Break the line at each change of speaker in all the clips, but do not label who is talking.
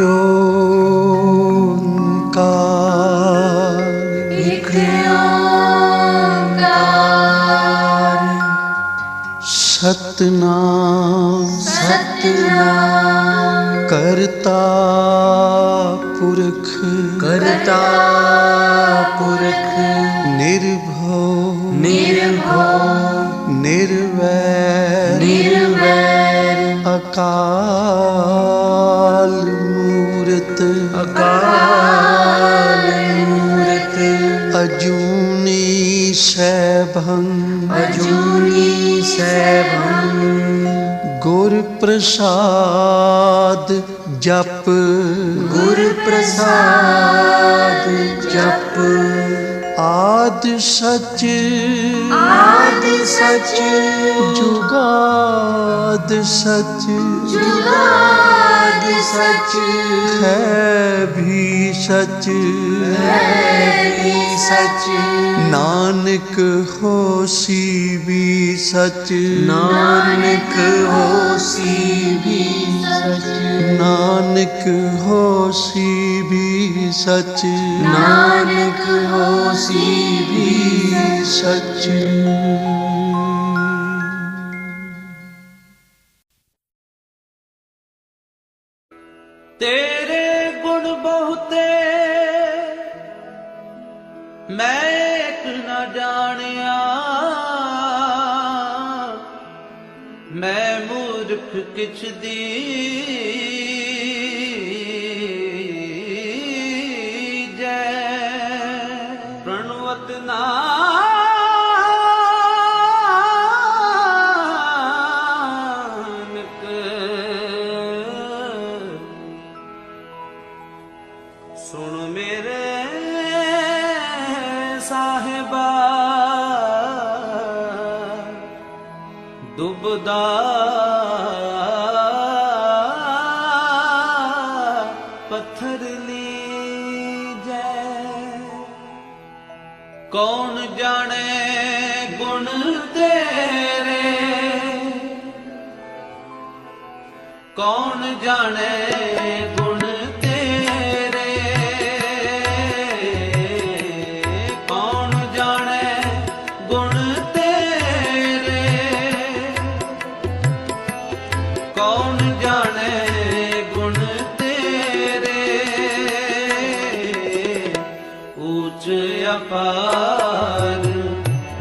ਓਂਕਾਰ ਸਤਨਾਮ ਸਤਨਾਮ ਕਰਤਾ ਪੁਰਖ ਨਿਰਭਉ ਨਿਰਵੈਰ ਅਕਾਲ ਮੂਰਤ ਅਜੂਨੀ ਸੈਭੰ ਗੁਰ ਪ੍ਰਸਾਦ ਜਪ ਆਦ ਸਚ ਜੁਗਾਦ ਸਚ ਹੈ ਵੀ ਸਚ ਨਾਨਕ ਹੋਸੀ ਵੀ ਸਚ ਨਾਨਕ ਹੋਸੀ ਵੀ ਸਚ
ਤੇਰੇ ਗੁਣ ਬਹੁਤੇ ਮੈਂ ਇੱਕ ਨਾ ਜਾਣਿਆ, ਮੈਂ ਮੂਰਖ ਕਿਛ ਦੀਜੈ। ਪ੍ਰਣਵਤ ਨਾਨਕ ਸੁਣ ਮੇਰੇ ਸਾਹਿਬਾ, ਦੁਬਦਾ ਪੱਥਰ ਲੀਜੈ। ਕੌਣ ਜਾਣੇ ਗੁਣ ਤੇਰੇ, ਕੌਣ ਜਾਣੇ ਗੁਣ ਅਪਾਰ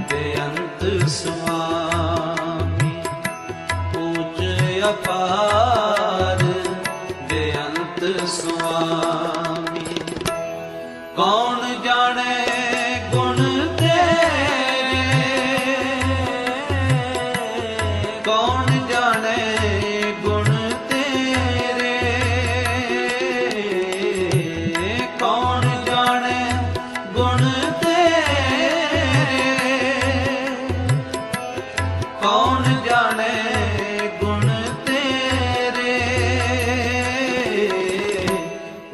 ਬੇਅੰਤ ਸੁਆਮੀ, ਊਚ ਅਪਾਰ ਬੇਅੰਤ ਸੁਆਮੀ। ਕੌਣ ਜਾਣੇ ਗੁਣ ਤੇਰੇ, ਕੌਣ ਜਾਣੇ ਗੁਣ ਤੇਰੇ, ਕੌਣ ਜਾਣੇ ਗੁਣ ਕੌਣ ਜਾਣੇ ਗੁਣ ਤੇਰੇ,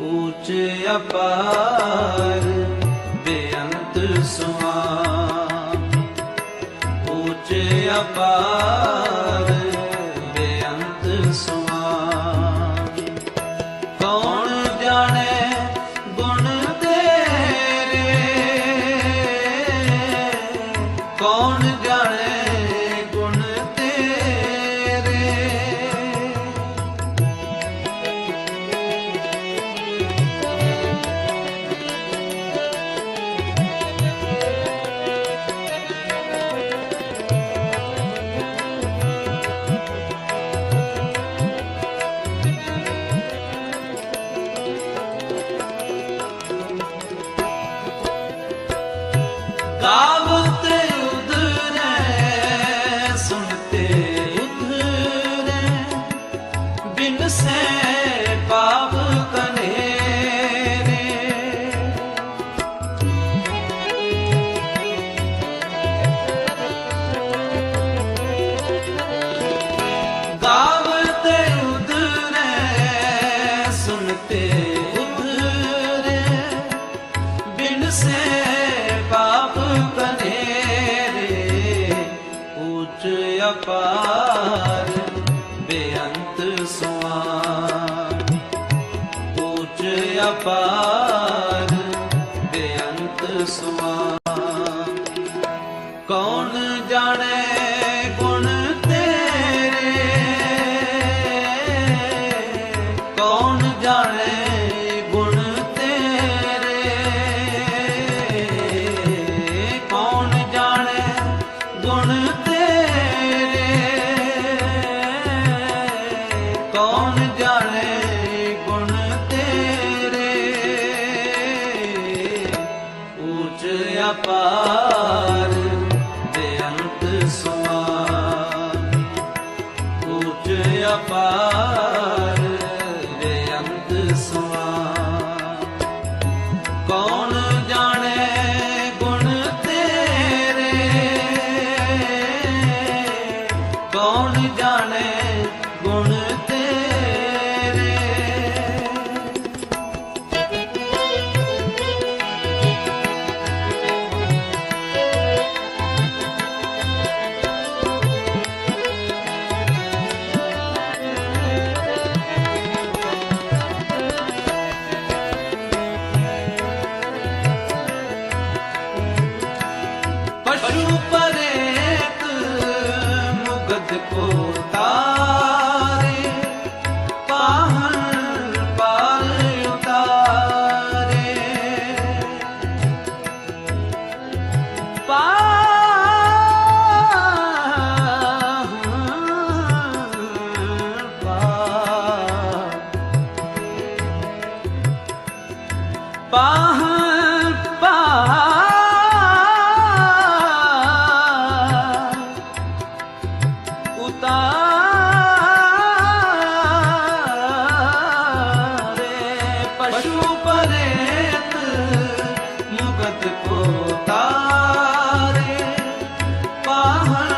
ਊਚ ਅਪਾਰ ਬੇਅੰਤ ਸੁਆਮੀ, ਊਚ ਅਪਾਰ ਬੇਅੰਤ ਸੁਆਮੀ। ਕੌਣ ਜਾਣੇ ਗੁਣ ਤੇਰੇ, ਕੌਣ ਜਾਣੇ गावते उधरे सुनते उधरे, बिन से पाप कनेरे। गावते उधरे सुनते उधरे, बिन से पाप कनेरे, ऊच अपार बेअंत सुआमि, ਸੁਆਮੀ। ਕੌਣ ਜਾਣੇ ਗੁਣ ਤੇਰੇ, ਕੌਣ ਜਾਣੇ ਗੁਣ ਤੇਰੇ, ਕੌਣ ਜਾਣੇ ਗੁਣ ਤੇਰੇ, ਕੌਣ ਜਾਣੇ ਗੁਣ ਤੇਰੇ। ਉੱਚ ਅਪਾਰ ਬੇਅੰਤ ਸੁਆਮੀ, ਉੱਚ ਅਪਾਰ ਬੇਅੰਤ ਸੁਆਮੀ। ਕੌਣ ਜਾਣੇ ਗੁਣ ਤੇਰੇ, ਕੌਣ ਜਾਣੇ ਗੁਣ ਤੇਰੇ। ਪਸ਼ੂ ਪਰੇਤ ਮੁਗਧ ਕੋ ਤਾਰੇ, ਪਾਹਨ ਪਾਰ ਉਤਾਰੇ। ਪਾਹਨ ਪਾਰ ਉਤਾਰੇ। ਪਸ਼ੂ ਪਰੇਤ ਮੁਗਧ ਕੋ ਤਾਰੇ, ਪਾਹਨ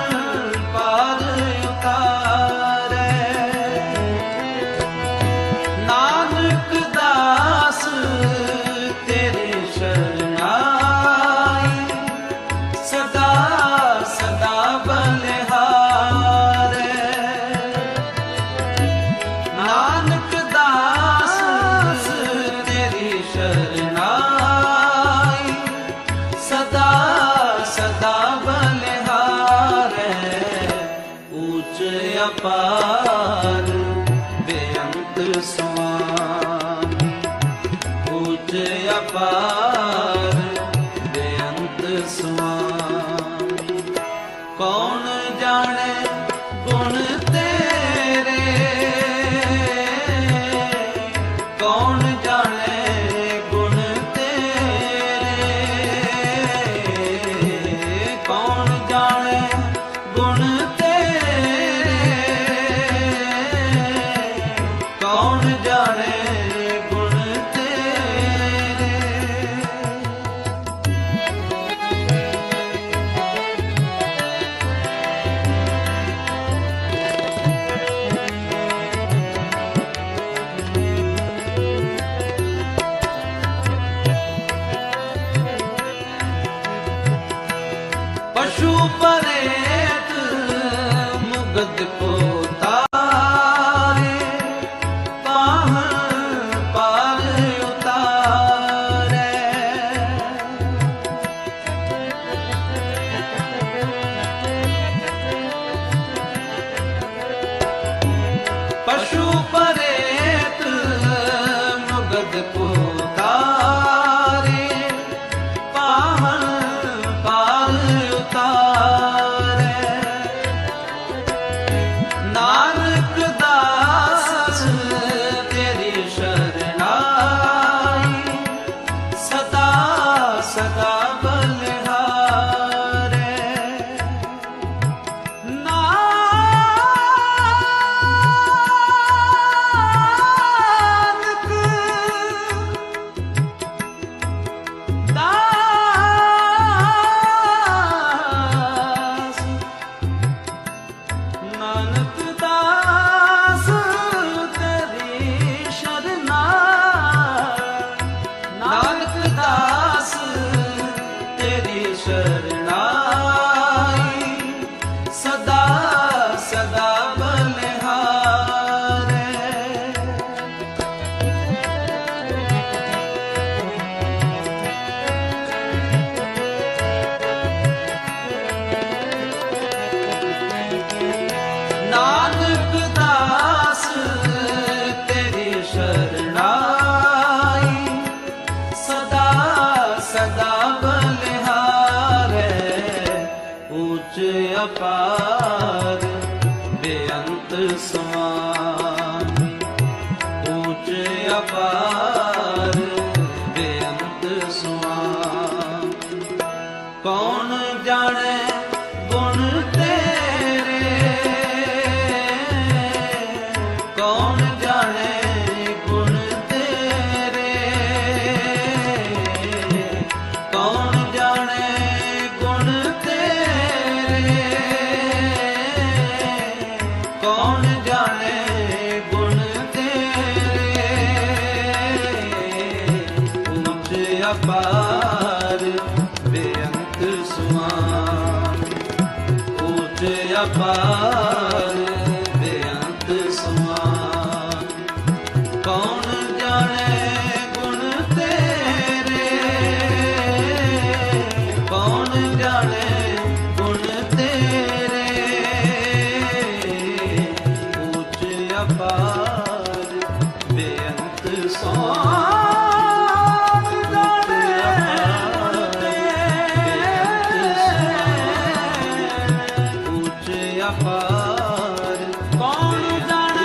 ਪਾਰ ਉਤਾਰੇ। ਨਾਨਕ ਦਾਸ ਤੇਰੇ ਸ਼ਰਨਾਈ, ਸਦਾ ਸਦਾ ਬਲਿਹਾਰੇ। ਨਾਨਕ ਦਾਸ ਤੇਰੀ ਸ਼ਰਨਾਈ, ਸਦਾ ਸਦਾ ਬਲਿਹਾਰੇ। ਉੱਚ ਅਪਾਰ ਬੇਅੰਤ ਸੁਆਮੀ, ਉੱਚ ਅਪਾਰ ਬੇਅੰਤ ਸੁਆਮੀ। ਕੌਣ ਜਾਣੇ ਗੁਣ ਤੇਰੇ, ਕੌਣ ਜਾਣੇ ਗੁਣ ਤੇਰੇ, ਕੌਣ ਜਾਣੇ ਗੁਣ ਤੇਰੇ, ਕੌਣ ਜਾਣੇ ਗੁਣ ਤੇਰੇ। ਪਸ਼ੂ ਪਰੇਤ ਮੁਗਧ ਕੋ ਤਾਰੇ, ਪਾਹਨ ਪਾਰ ਉਤਾਰੇ। ਪਸ਼ੂ ਪਰੇਤ ਮੁਗਧ ਕੋ ਤਾਰੇ, ਪਾਹਨ ਪਾਰ ਉਤਾਰੇ। बलिहारे ऊंच अपार बेअंत स्वामी ऊंच अपार बेअंत स्वामी कौन जाने गुण तेरे कौन जाने गुण तेरे कौन जाने गुण तेरे कौन जाने गुण तेरे ऊंच अपार बेअंत स्वामी ऊंच अपार बेअंत स्वामी कौन जाने गुण तेरे कौन जाने गुण तेरे ऊंच अपार बेअंत स्वामी अपार कौन जाने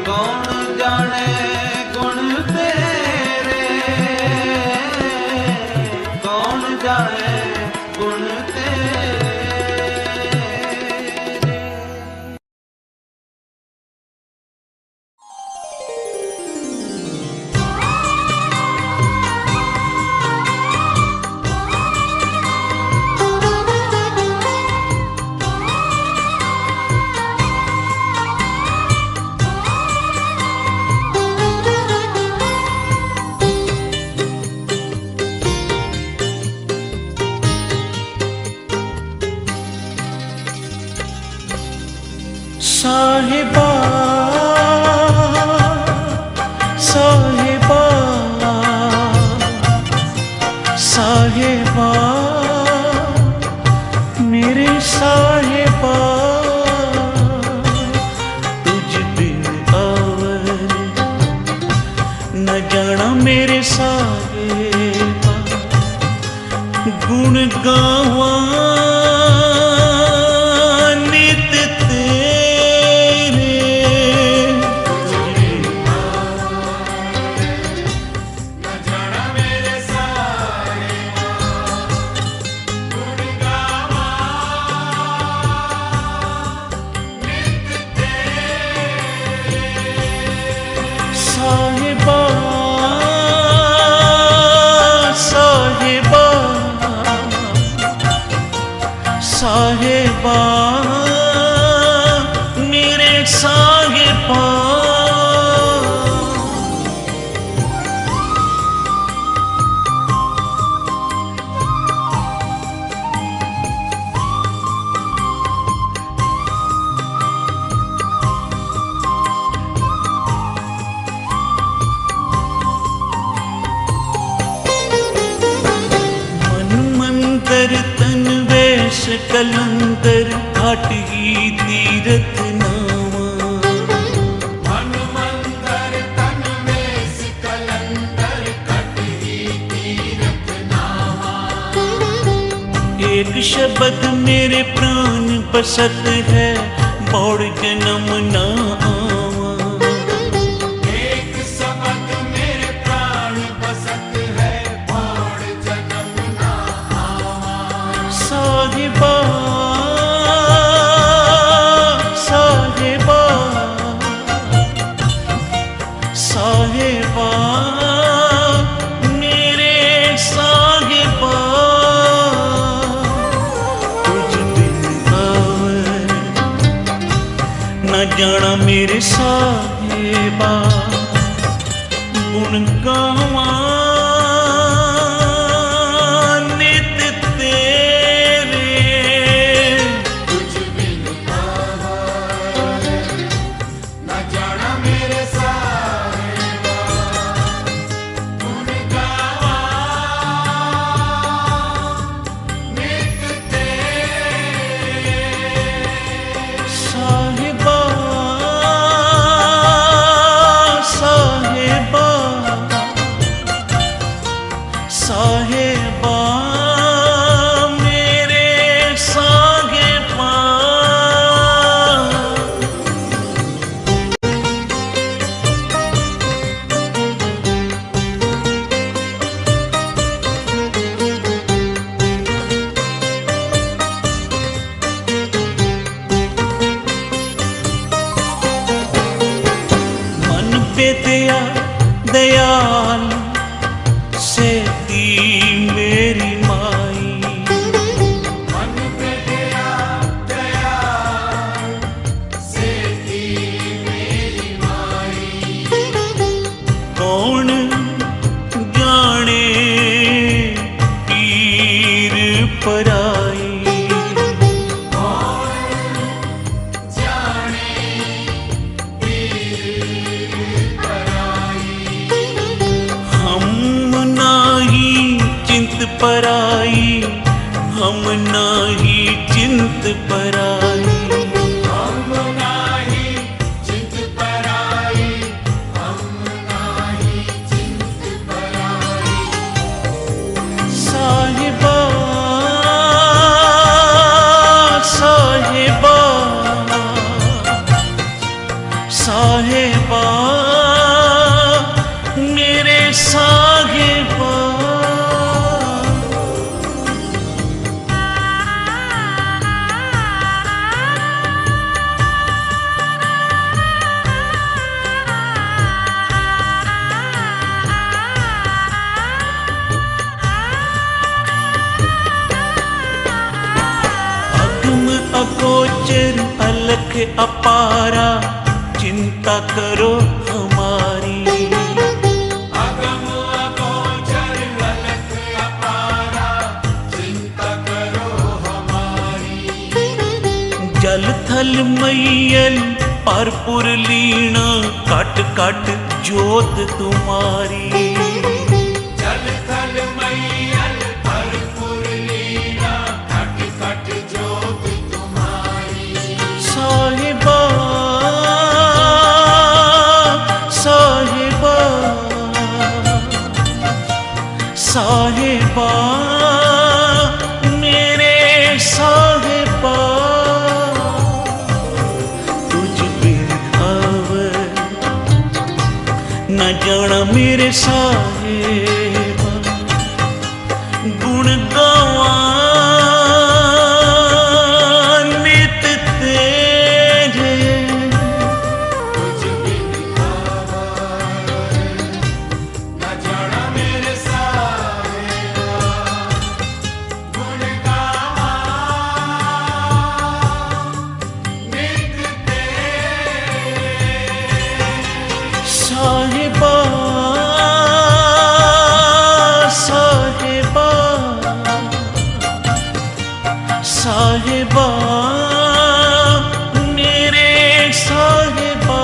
कौन जाने गुण तेरे कौन जाने गुण तेरे
साहिबा साहिबा साहिबा मेरे साहिबा तुझ बिन आवर न जाना मेरे साहिबा गुण गावा साहिबा साहिबा साहिबा मेरे साहिबा तन वेश कलंदर घाट ही तीरथ नावा
मन मंतर तन वेश कलंदर घाट ही तीरथ नावा
एक शब्द मेरे प्राण बसत है बौड़ जन्म ना आवा
एक शब्द मेरे प्राण बसत है बौड़ जन्म ना आवा
साहिबा साहिबा साहिबा मेरे साहिबा तुझ बिन आवर न जाना मेरे साहिबा गुण गावा नित तेरे
तुझ बिन पावन न जाना मेरे साहिबा
दयाल सेती मेरी माई।
मन पे दया दयाल सेती मेरी माई।
कौन जाने पीर पराई। पराई हम नाही चिंत पराई।
हम नाही चिंत पराई। हम नाही चिंत पराई।
साहिबा साहिबा साहिबा मेरे साहिबा। अगोचर अलख अपारा चिंता करो हमारी।
अगम अगोचर अलख अपारा चिंता करो हमारी।
जल थल मैयल परपुर लीना कट कट जोत तुम्हारी।
जल थल मैयल भरपुर लीला कट कट जोत तुम्हारी।
साहिबा साहिबा साहिबा मेरे साहिबा। तुझ बिन आवे न जाना मेरे साहिबा। गुण गावा नित तेरे।
तुझ बिन आवाज़ न जाना मेरे साहिबा। गुण गावा नित तेरे।
साहिबा साहिबा साहिबा मेरे साहिबा।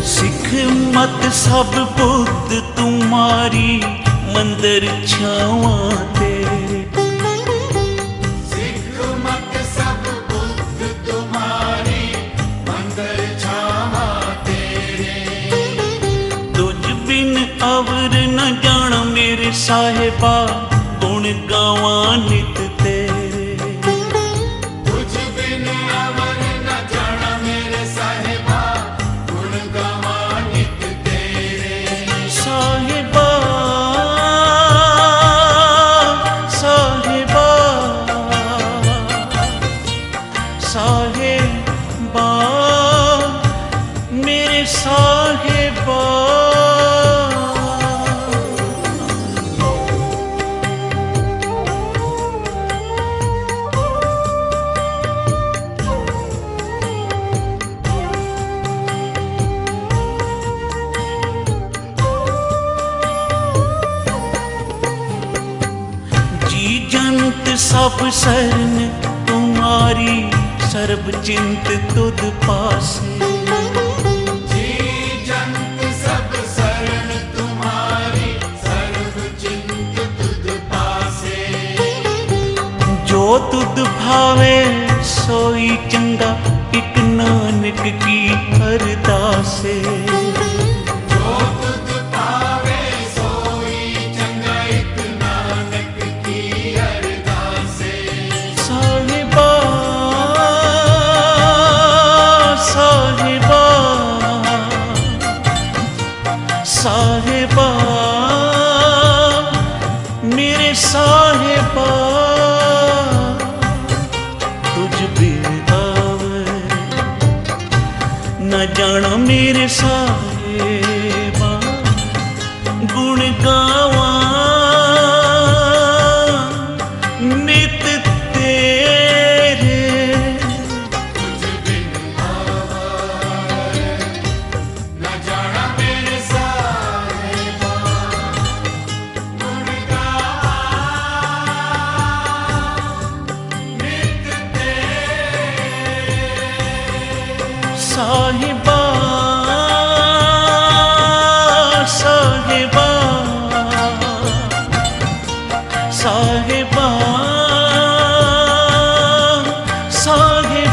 सिख मत सब बुद्ध तुम्हारी मंदिर छावा तेरे।
सिख मत सब बुद्ध तुम्हारी मंदिर छावा तेरे।
तुझ बिन अवर न जाना मेरे साहिबा। गुण गावा नित तेरे।
तुझ बिन अवर न जाना मेरे साहिबा। गुण गावा नित तेरे।
साहिबा साहिबा साहिबा मेरे साहिबा। सब शरण तुम्हारी सर्ब चिंत तुद पासे।
जी जंत सब शरण तुम्हारी सर्व चिंत तुद पासे।
जो तुद भावे सोई चंगा इक नानक की अरदासे।
जो तुद पावे सोई चंगा एक नानक की अरदासे।
साहिबा न जाना मेरे साहेबा गुण गावा नित तेरे।
तुझ बिन आवारे न जाना मेरे साहेबा गुण गावा नित तेरे।
साहिबा साहिबा साहिबा साहिबा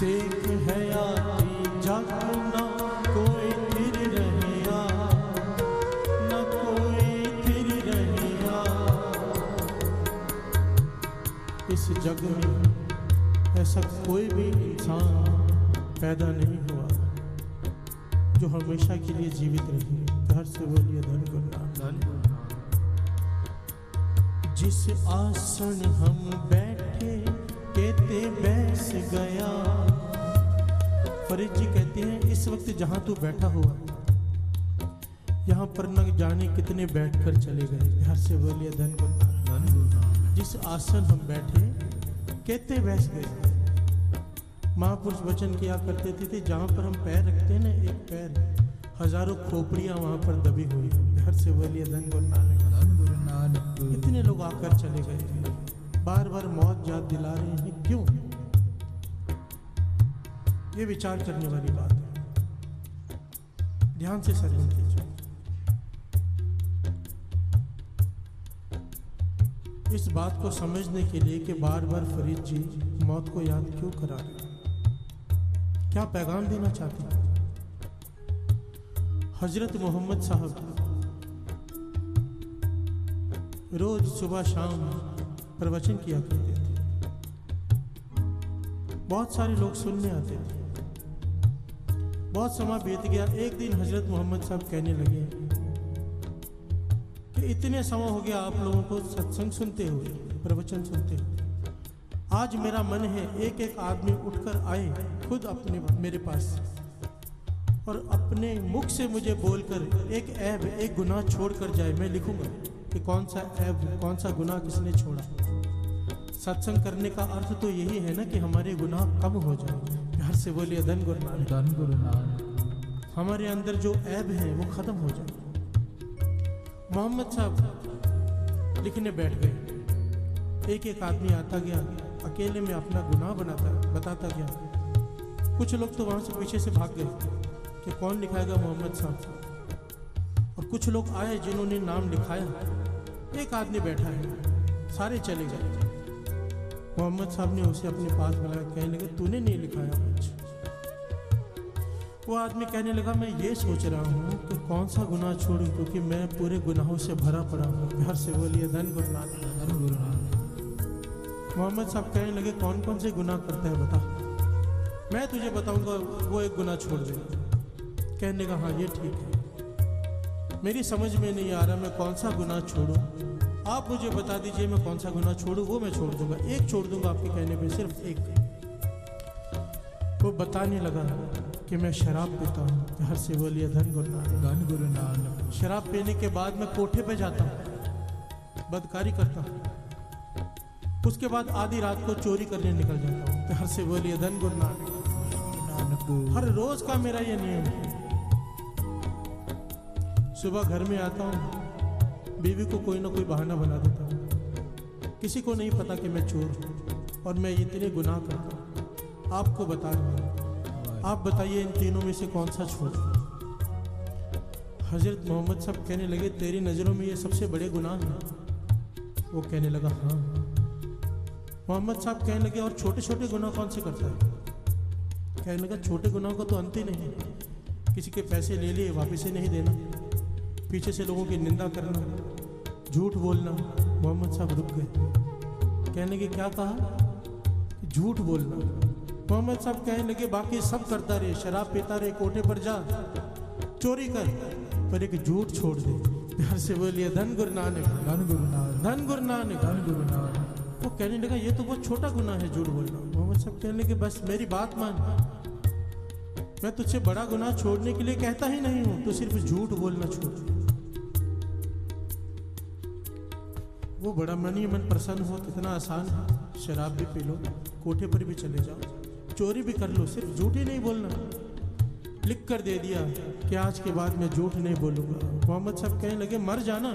सेख हयाती जग ना कोई फिर रहिया, न कोई फिर रहिया। इस जग में ऐसा कोई भी इंसान पैदा नहीं हुआ जो हमेशा के लिए जीवित रहे। घर से बोलिए धन गुरु। जिस आसन हम बैठे कहते बैस गया। फरीद जी कहते हैं इस वक्त जहाँ तू बैठा हुआ यहाँ पर न जाने कितने बैठकर चले गए। घर से बोलिए धन गुरु। जिस आसन हम बैठे कहते बैस गए। महापुरुष वचन किया करते थे जहाँ पर हम पैर रखते हैं ना, एक पैर हजारों खोपड़ियाँ वहाँ पर दबी हुई। घर से बोलिए धन गुरु नानक। कितने लोग आकर चले गए, बार बार मौत याद दिला रहे हैं, क्यों? ये विचार करने वाली बात है। ध्यान से श्रवण कीजिए। इस बात को समझने के लिए कि बार बार फरीद जी मौत को याद क्यों करा रहे हैं, क्या पैगाम देना चाहते हैं? हजरत मोहम्मद साहब रोज सुबह शाम प्रवचन किया करते थे। बहुत सारे लोग सुनने आते थे। बहुत समय बीत गया। एक दिन हजरत मोहम्मद साहब कहने लगे कि इतने समय हो गया आप लोगों को सत्संग सुनते हुए, प्रवचन सुनते हुए। आज मेरा मन है एक एक आदमी उठकर आए खुद अपने मेरे पास और अपने मुख से मुझे बोलकर एक ऐब, एक गुनाह छोड़ कर जाए। मैं लिखूंगा कि कौन सा ऐब, कौन सा गुनाह किसने छोड़ा। सत्संग करने का अर्थ तो यही है ना कि हमारे गुनाह कम हो जाए। प्यार से बोलिए धन गुरु नानक। धन गुरु नानक। हमारे अंदर जो ऐब है वो खत्म हो जाए। मोहम्मद साहब लिखने बैठ गए। एक एक आदमी आता गया, अकेले में अपना गुनाह बताता गया। कुछ लोग तो वहाँ से पीछे से भाग गए कि कौन लिखाएगा मोहम्मद साहब। और कुछ लोग आए जिन्होंने नाम लिखाया। एक आदमी बैठा है, सारे चले गए। मोहम्मद साहब ने उसे अपने पास बुलाया, कहने लगे तूने नहीं लिखाया कुछ। वो आदमी कहने लगा मैं ये सोच रहा हूँ कि कौन सा गुनाह छोड़ूं, क्योंकि मैं पूरे गुनाहों से भरा पड़ा हूँ। घर से बोलिए धन गुरु नानक। धन गुरु नानक। मोहम्मद साहब कहने लगे कौन कौन से गुनाह करता है बता, मैं तुझे बताऊंगा, वो एक गुनाह छोड़ दे। कहने लगा हाँ ये ठीक है, मेरी समझ में नहीं आ रहा मैं कौन सा गुनाह छोड़ूं, आप मुझे बता दीजिए मैं कौन सा गुनाह छोड़ूं, वो मैं छोड़ दूंगा। एक छोड़ दूंगा आपके कहने पे, सिर्फ एक। वो बताने लगा कि मैं शराब पीता हूँ। हर से बोलिए धन गुरु नानक। धन गुरु नानक। शराब पीने के बाद मैं कोठे पे जाता हूँ, बदकारी करता हूँ, उसके बाद आधी रात को चोरी करने निकल जाता हूँ। हर से बोलिए धन गुरु नानक। हर रोज का मेरा ये नियम है। सुबह घर में आता हूँ, बीवी को कोई ना कोई बहाना बना देता हूँ, किसी को नहीं पता कि मैं चोर हूँ और मैं इतने गुनाह करता हूँ। आपको बता रहा हूँ, आप बताइए इन तीनों में से कौन सा छोड़। हजरत मोहम्मद साहब कहने लगे तेरी नज़रों में ये सबसे बड़े गुनाह हैं। वो कहने लगा हाँ। मोहम्मद साहब कहने लगे और छोटे छोटे गुनाह कौन से करता है? कहने लगा छोटे गुनाहों का तो अंत ही नहीं है। किसी के पैसे ले लिए वापस ही नहीं देना, पीछे से लोगों की निंदा करना, झूठ बोलना। मोहम्मद साहब रुक गए, कहने लगे क्या कहा? झूठ बोलना। मोहम्मद साहब कहने लगे बाकी सब करता रहे, शराब पीता रहे, कोठे पर जा, चोरी कर, पर एक झूठ छोड़ दे। प्यार से बोलिए धन गुरु नानक। धन गुरु नानक। धन गुरु नानक। धन गुरु नानक। वो कहने लगा ये तो बहुत छोटा गुनाह है झूठ बोलना। मोहम्मद साहब कहने लगे बस मेरी बात मान, मैं तुझसे बड़ा गुनाह छोड़ने के लिए कहता ही नहीं हूं, तो सिर्फ झूठ बोलना छोड़। वो बड़ा मन ही मन प्रसन्न हुआ, कितना आसान है। शराब भी पी लो, कोठे पर भी चले जाओ, चोरी भी कर लो, सिर्फ झूठ ही नहीं बोलना। लिख कर दे दिया कि आज के बाद मैं झूठ नहीं बोलूँगा। मोहम्मद साहब कहने लगे मर जाना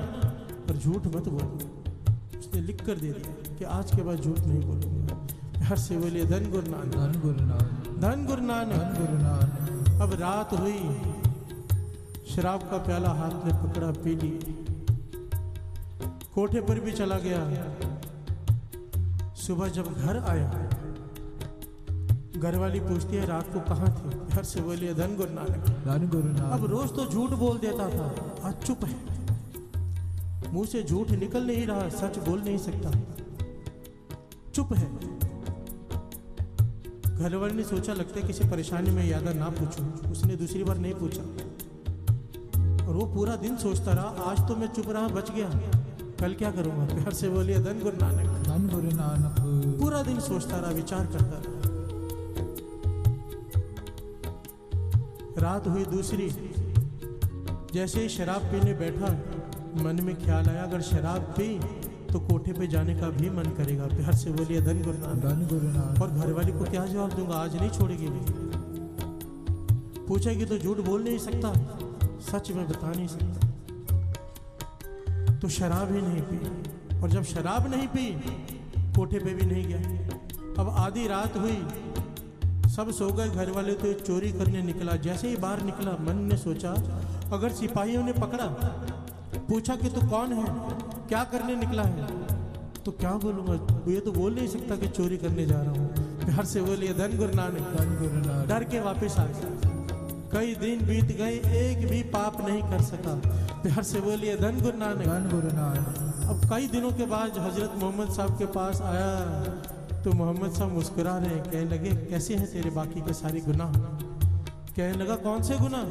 पर झूठ मत बोलना। उसने लिख कर दे दिया कि आज के बाद झूठ नहीं बोलूँगा। हर से बोलिए धन गुरु नानक। धन गुरु नानक। धन गुरु नानक। धन गुरु नानक। अब रात हुई, शराब का प्याला हाथ में पकड़ा, पी ली, कोठे पर भी चला गया। सुबह जब घर आया घरवाली पूछती है रात को कहाँ थे? घर से बोलिए धन गुरु नानक।
धन गुरु
अब
नानक।
रोज तो झूठ बोल देता था, आज चुप है, मुंह से झूठ निकल नहीं रहा, सच बोल नहीं सकता, चुप है। घरवाली ने सोचा लगता है किसी परेशानी में ज्यादा ना पूछूं, उसने दूसरी बार नहीं पूछा और वो पूरा दिन सोचता रहा आज तो मैं चुप रहा, बच गया, कल क्या करूंगा? प्यार से बोलिए धन गुरु नानक।
धन गुरु नानक।
पूरा दिन सोचता रहा, विचार करता रहा। रात हुई दूसरी, जैसे ही शराब पीने बैठा मन में ख्याल आया अगर शराब पी तो कोठे पे जाने का भी मन करेगा। प्यार से बोलिए धन गुरु नानक।
धन गुरु नानक।
और घरवाली को क्या जवाब दूंगा, आज नहीं छोड़ेगी भी, पूछेगी तो झूठ बोल नहीं सकता, सच में बता नहीं सकता, तो शराब ही नहीं पी। और जब शराब नहीं पी कोठे पे भी नहीं गया। अब आधी रात हुई, सब सो गए, घर वाले तो चोरी करने निकला। जैसे ही बाहर निकला मन ने सोचा अगर सिपाहियों ने पकड़ा, पूछा कि तू कौन है, क्या करने निकला है, तो क्या बोलूंगा, ये तो बोल नहीं सकता कि चोरी करने जा रहा हूँ। प्यार से बोलिए धन गुरु नानक।
धन गुरु नानक।
डर के वापस आ गया। कई दिन बीत गए, एक भी पाप नहीं कर सका। प्यार से बोलिए धन गुरु नानक।
धन गुरु नानक।
अब कई दिनों के बाद हजरत मोहम्मद साहब के पास आया तो मोहम्मद साहब मुस्कुरा रहे, कहने लगे कैसे हैं तेरे बाकी के सारे गुनाह? कहने लगा कौन से गुनाह?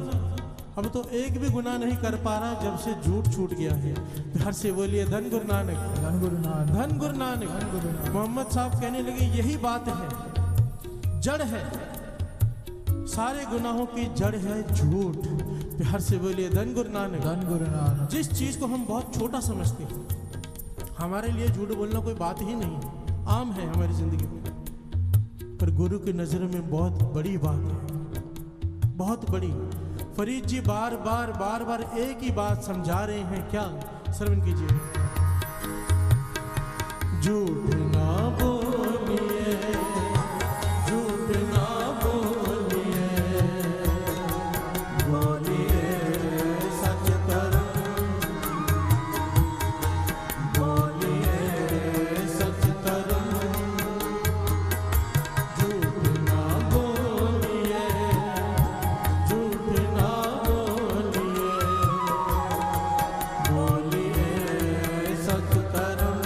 अब तो एक भी गुनाह नहीं कर पा रहा जब से झूठ छूट गया है। प्यार से बोलिए धन गुरु नानक।
धन गुरु नानक।
धन गुरु नानक। मोहम्मद साहब कहने लगे यही बात है, जड़ है, सारे गुनाहों की जड़ है झूठ। प्यार से बोलिए धन गुरु नानक।
धन गुरु नानक।
जिस चीज को हम बहुत छोटा समझते हैं, हमारे लिए झूठ बोलना कोई बात ही नहीं है, आम है हमारी जिंदगी में, पर गुरु की नजर में बहुत बड़ी बात है, बहुत बड़ी। फरीद जी बार बार एक ही बात समझा रहे हैं, क्या? श्रवण कीजिए। झूठ ना बोलिए, झूठ ना बोलिए, बोलिए सच कर्म, बोलिए सच कर्म, झूठ ना बोलिए, झूठ ना बोलिए, बोलिए सच कर्म।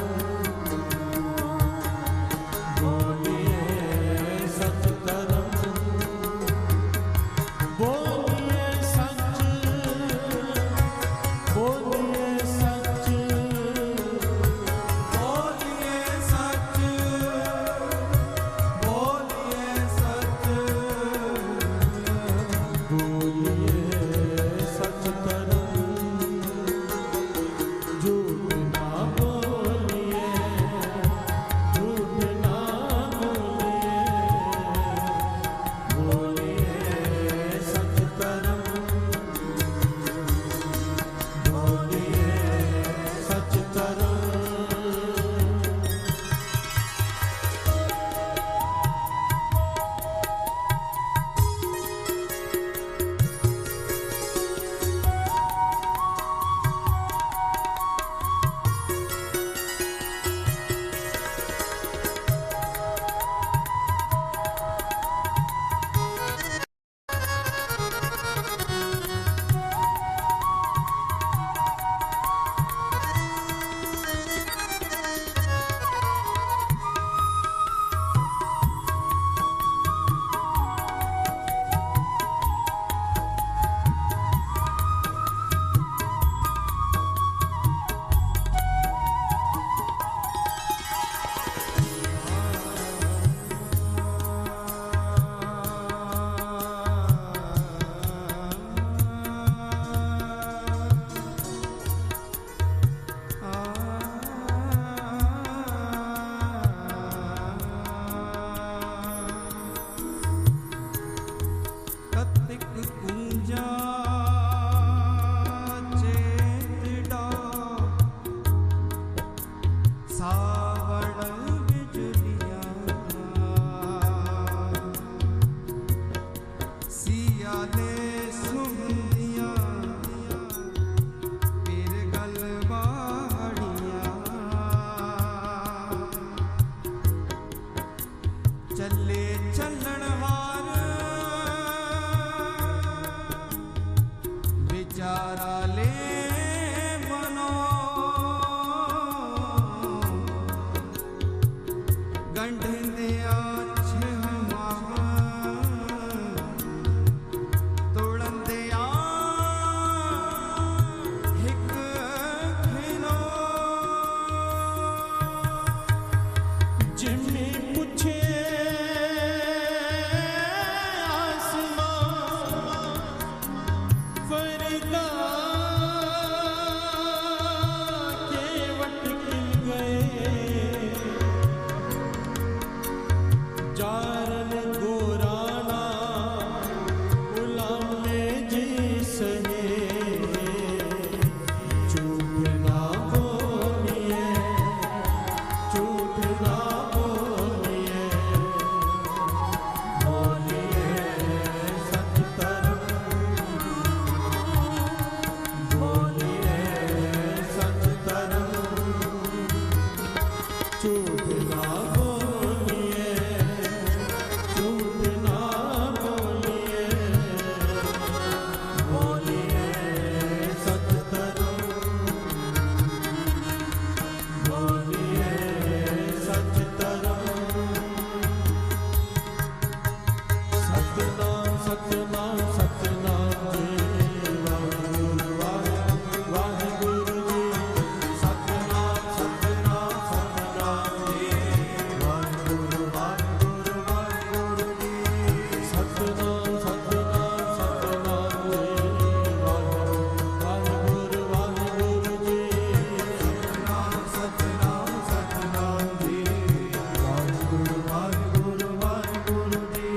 छलनहार विचारा ले मनो गंढे अच्छे तोड़ंदे हिक खिनो
जिम्मे पूछे फरीदा के वट खिल गए जारन गोराना गुलाम में जी सहे चूप ना बोलिए चूप ना बोलिए बोलिए सच तरफ बोलिए सच तरफ चूप ना बोलिए चूप ना बोलिए बोलिए सच तरफ बोलिए सच तरफ सतनाम सतनाम सतनाम जी वाहिगुरु वाहिगुरु जी सतनाम सतनाम सतनाम जी वाहिगुरु वाहिगुरु वाहिगुरु जी सतनाम सतनाम सतनाम जी वाहिगुरु वाहिगुरु जी
सतनाम सतनाम सतनाम जी वाहिगुरु वाहिगुरु वाहिगुरु जी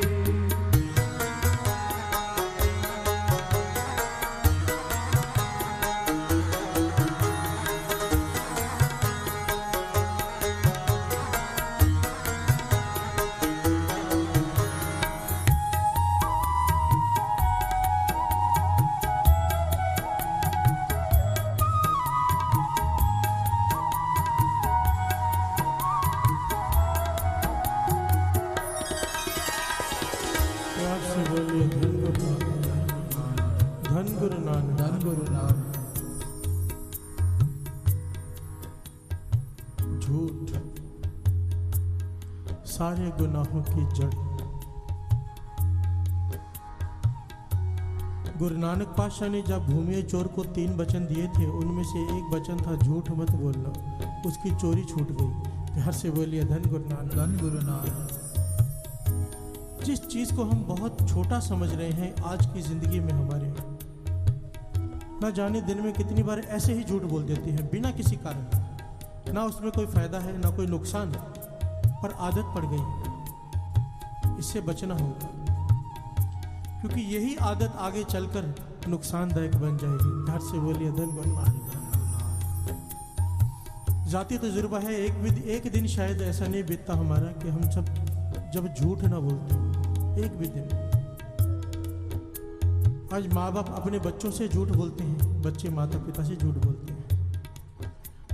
प्यार से बोलिए धन गुरु नानक
धन गुरु नानक
झूठ सारे गुनाहों की जड़। गुरु नानक पातशाह ने जब भूमि चोर को 3 वचन दिए थे, उनमें से एक वचन था झूठ मत बोलना। उसकी चोरी छूट गई। प्यार से बोलिए धन गुरु नानक।
धन गुरु नानक
जिस चीज को हम बहुत छोटा समझ रहे हैं आज की जिंदगी में हमारे, ना जाने दिन में कितनी बार ऐसे ही झूठ बोल देते हैं बिना किसी कारण। ना उसमें कोई फायदा है ना कोई नुकसान है, पर आदत पड़ गई है। इससे बचना होगा, क्योंकि यही आदत आगे चलकर नुकसानदायक बन जाएगी। घर से बोलिए धन गुरु नानक। जाती तजुर्बा है, एक दिन शायद ऐसा नहीं बीतता हमारा कि हम सब जब झूठ ना बोलते, एक भी दिन। आज माँ बाप अपने बच्चों से झूठ बोलते हैं, बच्चे माता पिता से झूठ बोलते हैं।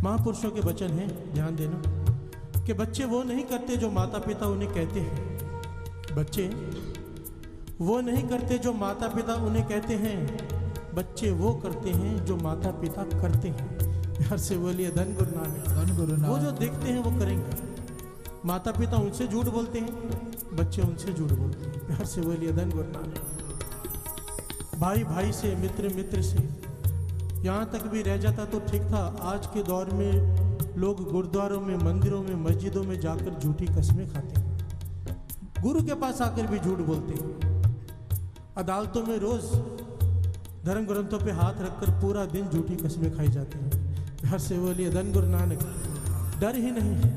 महापुरुषों के वचन हैं, ध्यान देना, कि बच्चे वो नहीं करते जो माता पिता उन्हें कहते हैं। बच्चे वो नहीं करते जो माता पिता उन्हें कहते हैं, बच्चे वो करते हैं जो माता पिता करते हैं। प्यार से बोलिए धन गुरु नानक।
धन गुरु
वो जो
नानक
देखते हैं वो करेंगे। माता पिता उनसे झूठ बोलते हैं, बच्चे उनसे झूठ बोलते हैं। प्यार से बोलिए धन गुरु नानक। भाई भाई से, मित्र मित्र से, यहाँ तक भी रह जाता तो ठीक था। आज के दौर में लोग गुरुद्वारों में, मंदिरों में, मस्जिदों में जाकर झूठी कस्में खाते हैं। गुरु के पास आकर भी झूठ बोलते हैं। अदालतों में रोज धर्म ग्रंथों पे हाथ रखकर पूरा दिन झूठी कस्में खाई जाती हैं। प्यार से बोलिए धन गुरु नानक। डर ही नहीं है,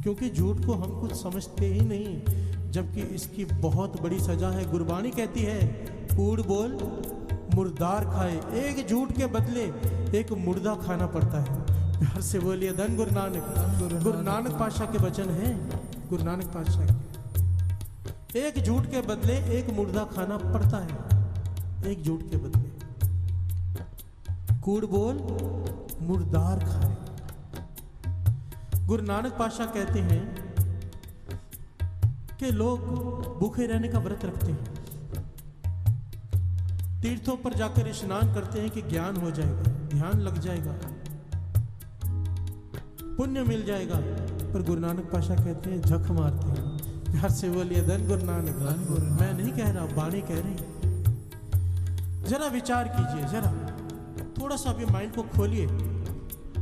क्योंकि झूठ को हम कुछ समझते ही नहीं, जबकि इसकी बहुत बड़ी सजा है। गुरबानी कहती है, कूड़ बोल मुर्दार खाए। एक झूठ के बदले एक मुर्दा खाना पड़ता है। प्यार से बोलिए धन गुरु नानक। गुरु नानक पातशाह के वचन हैं, गुरु नानक पातशाह के। एक झूठ के बदले एक मुर्दा खाना पड़ता है। एक झूठ के बदले कूड़ बोल मुर्दार खाए। गुरु नानक पातशाह कहते हैं कि लोग भूखे रहने का व्रत रखते हैं, तीर्थों पर जाकर स्नान करते हैं कि ज्ञान हो जाएगा, ध्यान लग जाएगा, पुण्य मिल जाएगा। पर गुरु नानक पाशा कहते हैं झक मारते हैं। प्यार से बोलिए धन गुरु नानक। मैं नहीं कह रहा, वाणी कह रही। जरा विचार कीजिए, जरा थोड़ा सा भी माइंड को खोलिए।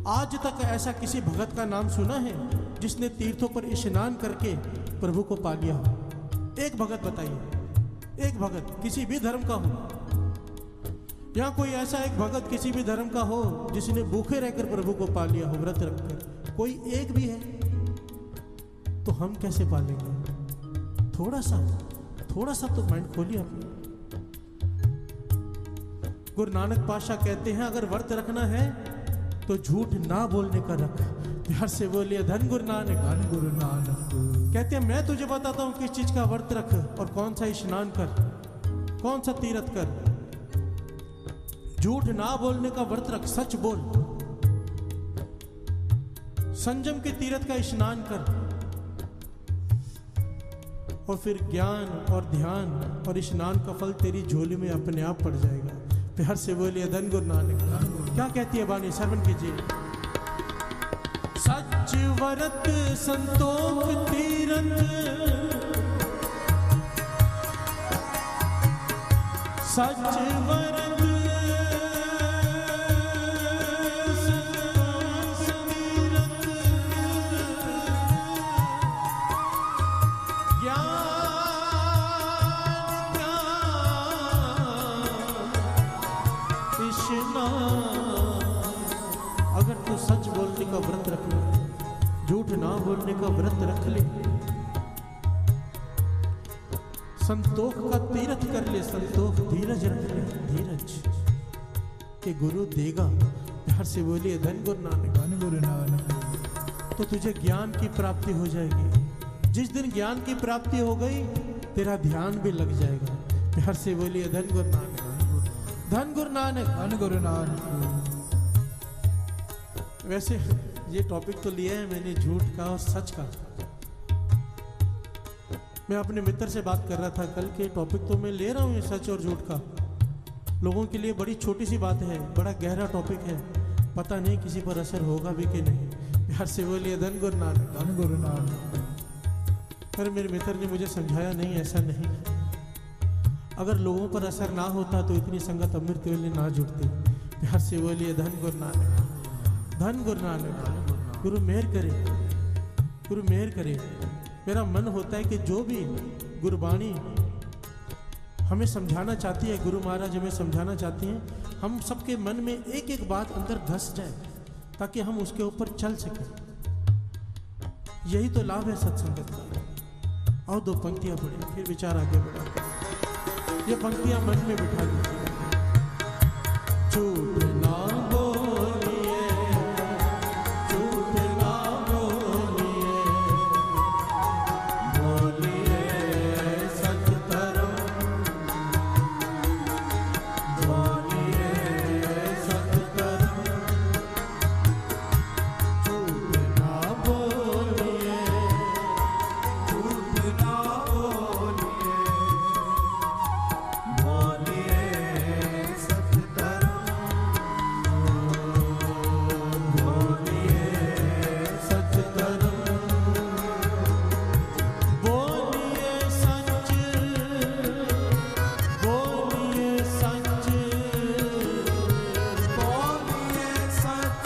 आज तक ऐसा किसी भगत का नाम सुना है जिसने तीर्थों पर स्नान करके प्रभु को पा लिया हो? एक भगत बताइए, एक भगत किसी भी धर्म का हो, या कोई ऐसा एक भगत किसी भी धर्म का हो जिसने भूखे रहकर प्रभु को पा लिया हो, व्रत रखकर? कोई एक भी है? तो हम कैसे पालेंगे? थोड़ा सा तो माइंड खोलिए अपना। गुरु नानक पाशा कहते हैं अगर व्रत रखना है तो झूठ ना बोलने का रख। प्यार से बोलिए धन गुरु नानक।
धन गुरु नानक।
कहते हैं मैं तुझे बताता हूं किस चीज का व्रत रख और कौन सा स्नान कर, कौन सा तीर्थ कर। झूठ ना बोलने का व्रत रख, सच बोल। संयम के तीर्थ का स्नान कर और फिर ज्ञान और ध्यान और स्नान का फल तेरी झोली में अपने आप पड़ जाएगा। प्यार से बोलिए धन गुरु नानक। क्या कहती है वाणी, श्रवण कीजिए। सच व्रत संतोख तीरथ, सच व्रत अगर तू सच बोलने का व्रत रख ले, झूठ ना बोलने का व्रत रख ले, संतोख का तीर्थ कर ले, संतोख धीरज रख ले, धीरज के गुरु देगा। प्यार से बोलिए धन गुरु नानक।
धन गुरु नानक।
तो तुझे ज्ञान की प्राप्ति हो जाएगी। जिस दिन ज्ञान की प्राप्ति हो गई तेरा ध्यान भी लग जाएगा। प्यार से बोलिए धन गुरु नानक। धन गुरु नानक।
धन गुरु नानक।
वैसे ये टॉपिक तो लिया है मैंने झूठ का और सच का। मैं अपने मित्र से बात कर रहा था कल के टॉपिक तो मैं ले रहा हूँ ये सच और झूठ का। लोगों के लिए बड़ी छोटी सी बात है, बड़ा गहरा टॉपिक है, पता नहीं किसी पर असर होगा भी कि नहीं। प्यार से बोलिए धन गुरु नानक।
धन गुरु नानक।
पर मेरे मित्र ने मुझे समझाया नहीं, ऐसा नहीं। अगर लोगों पर असर ना होता तो इतनी संगत अमृत वेले ना जुड़ती। प्यार से बोलिए धन गुरु नानक। धन गुरु नानक। गुरु मेहर करे, गुरु मेहर करे। मेरा मन होता है कि जो भी गुरबाणी हमें समझाना चाहती है, गुरु महाराज हमें समझाना चाहती हैं, हम सबके मन में एक एक बात अंदर धस जाए ताकि हम उसके ऊपर चल सकें। यही तो लाभ है सत्संगत का। और दो पंक्तियां पढ़े फिर विचार आगे बढ़ा। ये पंक्तियां मन में बिठा लीजिए। झूठ ना बोलिए, झूठ ना बोलिए, बोलिए सच धर्म, बोलिए सच धर्म। झूठ ना बोलिए, झूठ ना बोलिए, बोलिए सच धर्म, बोलिए सच धर्म, बोलिए सच, बोलिए सच,
बोलिए सच,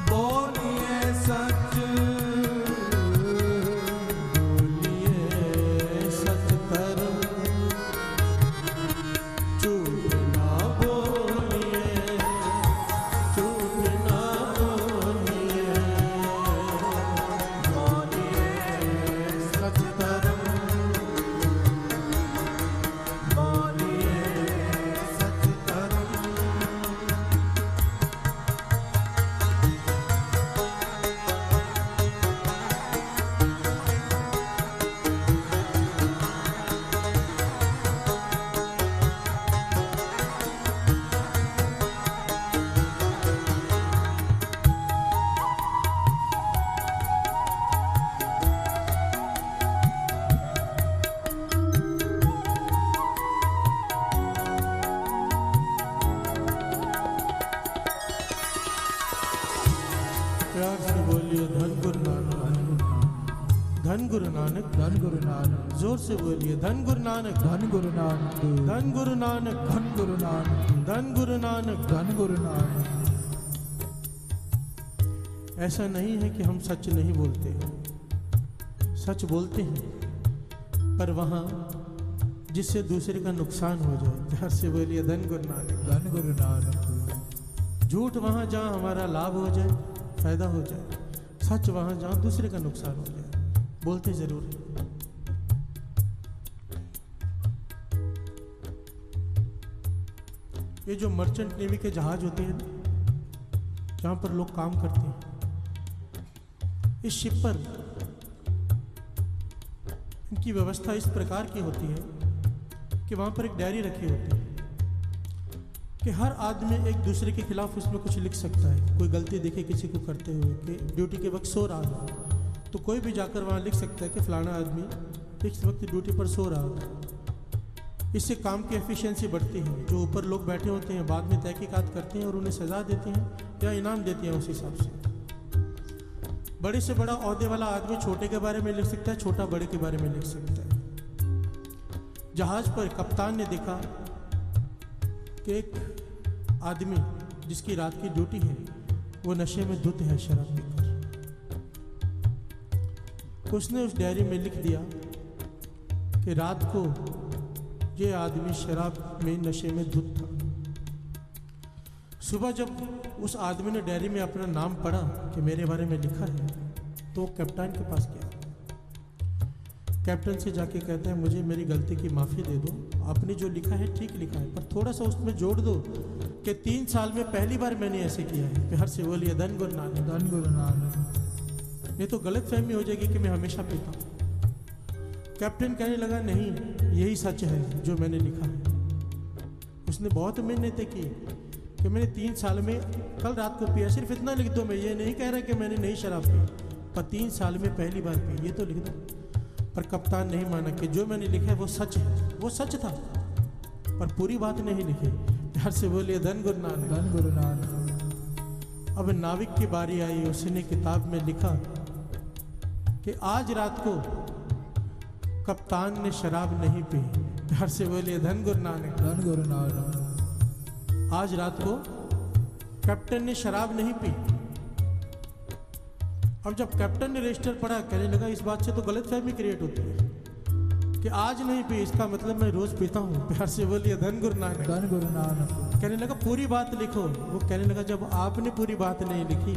बोलिए सच,
धन गुरु नानक,
धन गुरु नानक,
जोर से बोलिए धन गुरु नानक,
धन गुरु नानक,
धन गुरु नानक,
धन गुरु नानक,
धन गुरु नानक।
धन गुरु नानक।
ऐसा नहीं है कि हम सच नहीं बोलते हैं, सच बोलते हैं, पर वहाँ जिससे दूसरे का नुकसान हो जाए। प्यार से बोलिए धन गुरु नानक,
धन गुरु नानक।
झूठ वहाँ जहाँ हमारा लाभ हो जाए, फायदा हो जाए, सच वहाँ जहाँ दूसरे का नुकसान हो जाए, बोलते जरूर हैं। ये जो मर्चेंट नेवी के जहाज होते हैं जहाँ पर लोग काम करते हैं, इस शिप पर इनकी व्यवस्था इस प्रकार की होती है कि वहाँ पर एक डायरी रखी होती है कि हर आदमी एक दूसरे के खिलाफ उसमें कुछ लिख सकता है। कोई गलती देखे किसी को करते हुए कि ड्यूटी के वक्त सो रहा है, तो कोई भी जाकर वहाँ लिख सकता है कि फलाना आदमी इस वक्त ड्यूटी पर सो रहा है। इससे काम की एफिशिएंसी बढ़ती है। जो ऊपर लोग बैठे होते हैं बाद में तहकीकात करते हैं और उन्हें सज़ा देते हैं या इनाम देते हैं उस हिसाब से। बड़े से बड़ा ओहदे वाला आदमी छोटे के बारे में लिख सकता है, छोटा बड़े के बारे में लिख सकता है। जहाज पर कप्तान ने देखा कि एक आदमी जिसकी रात की ड्यूटी है वो नशे में धुत है शराब पीकर। उसने उस डायरी में लिख दिया कि रात को ये आदमी शराब में नशे में धुत था। सुबह जब उस आदमी ने डायरी में अपना नाम पढ़ा कि मेरे बारे में लिखा है, तो कैप्टन के पास गया। कैप्टन से जाके कहता है मुझे मेरी गलती की माफ़ी दे दो, आपने जो लिखा है ठीक लिखा है, पर थोड़ा सा उसमें जोड़ दो कि 3 साल में पहली बार मैंने ऐसे किया है। प्यार से बोलिए धन गुरु नानक,
धन गुरु नानक।
नहीं तो गलत फहमी हो जाएगी कि मैं हमेशा पीता हूँ। कैप्टन कहने लगा नहीं, यही सच है जो मैंने लिखा है। उसने बहुत मिन्नतें की कि मैंने 3 साल में कल रात को पिया, सिर्फ इतना लिख दो। मैं ये नहीं कह रहा कि मैंने नहीं शराब पी, पर 3 साल में पहली बार पी, ये तो लिख दो। पर कप्तान नहीं माना कि जो मैंने लिखा है वो सच है। वो सच था पर पूरी बात नहीं लिखी। प्यार से बोलिए धन गुरु नानक,
धन गुरु नानक।
अब नाविक की बारी आई, उसने किताब में लिखा कि आज रात को कप्तान ने शराब नहीं पी। प्यार से बोलिए धन गुरु नानक,
धन गुरु नानक।
आज रात को कैप्टन ने शराब नहीं पी। अब जब कैप्टन ने रजिस्टर पढ़ा, कहने लगा इस बात से तो गलतफहमी क्रिएट होती है कि आज नहीं पी, इसका मतलब मैं रोज पीता हूँ। प्यार से बोलिए धन गुरु नानक,
धन गुरु नानक।
कहने लगा पूरी बात लिखो। वो कहने लगा जब आपने पूरी बात नहीं लिखी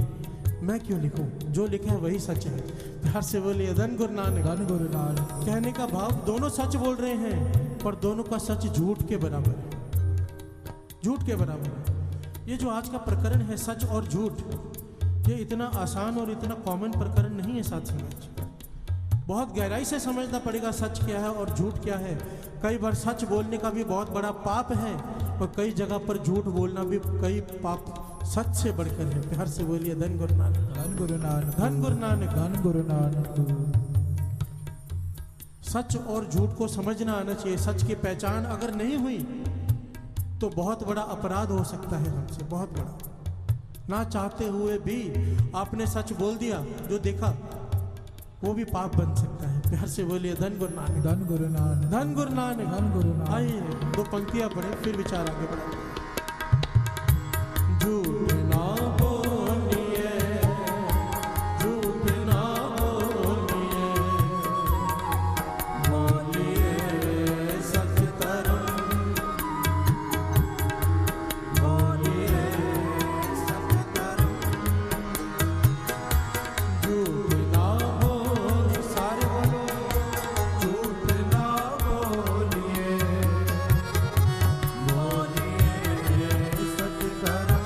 मैं क्यों लिखूं, जो लिखा है वही सच है। प्यार से बोलिए धन गुरु नानक,
धन गुरु नानक।
कहने का भाव दोनों सच बोल रहे हैं पर दोनों का सच झूठ के बराबर है, झूठ के बराबर है। ये जो आज का प्रकरण है सच और झूठ, ये इतना आसान और इतना कॉमन प्रकरण नहीं है साथ समाज। बहुत गहराई से समझना पड़ेगा सच क्या है और झूठ क्या है। कई बार सच बोलने का भी बहुत बड़ा पाप है और कई जगह पर झूठ बोलना भी कई पाप सच से बढ़कर है। प्यार से बोलिए धन गुरु नानक,
धन गुरु नानक,
धन गुरु नानक,
धन गुरु नानक।
सच और झूठ को समझना आना चाहिए। सच की पहचान अगर नहीं हुई तो बहुत बड़ा अपराध हो सकता है हमसे, बहुत बड़ा। ना चाहते हुए भी आपने सच बोल दिया, जो देखा वो भी पाप बन सकता है। प्यार से बोलिए धन गुरु नानक,
धन गुरु नानक,
धन गुरु नानक,
धन गुरु नानक।
आइए 2 पंक्तियां पढ़े फिर विचार आगे बढ़ाते। झूठ ना बोलिए, झूठ ना बोलिए, बोलिए सच धर्म, बोलिए सच धर्म। झूठ ना बोलिए, सारे बोलो झूठ ना बोलिए, बोलिए सच धर्म।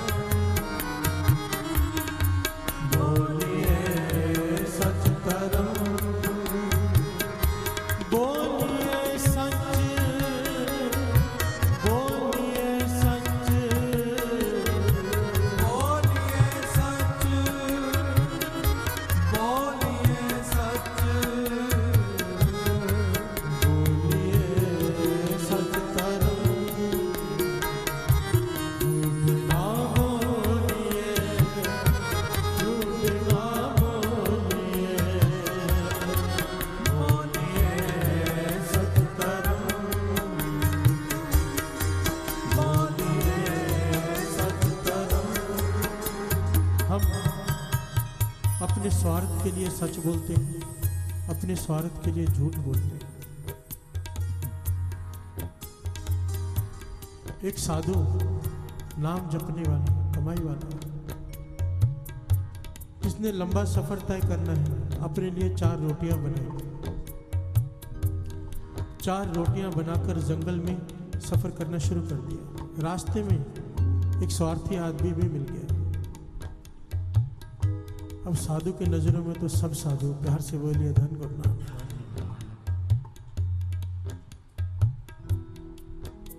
स्वार्थ के लिए सच बोलते हैं, अपने स्वार्थ के लिए झूठ बोलते हैं। एक साधु, नाम जपने वाला, कमाई वाला, जिसने लंबा सफर तय करना है, अपने लिए 4 रोटियां बनाई। 4 रोटियां बनाकर जंगल में सफर करना शुरू कर दिया। रास्ते में एक स्वार्थी आदमी भी मिल गया। अब साधु के नजरों में तो सब साधु, प्यार से बोलिए धन गुरु नानक।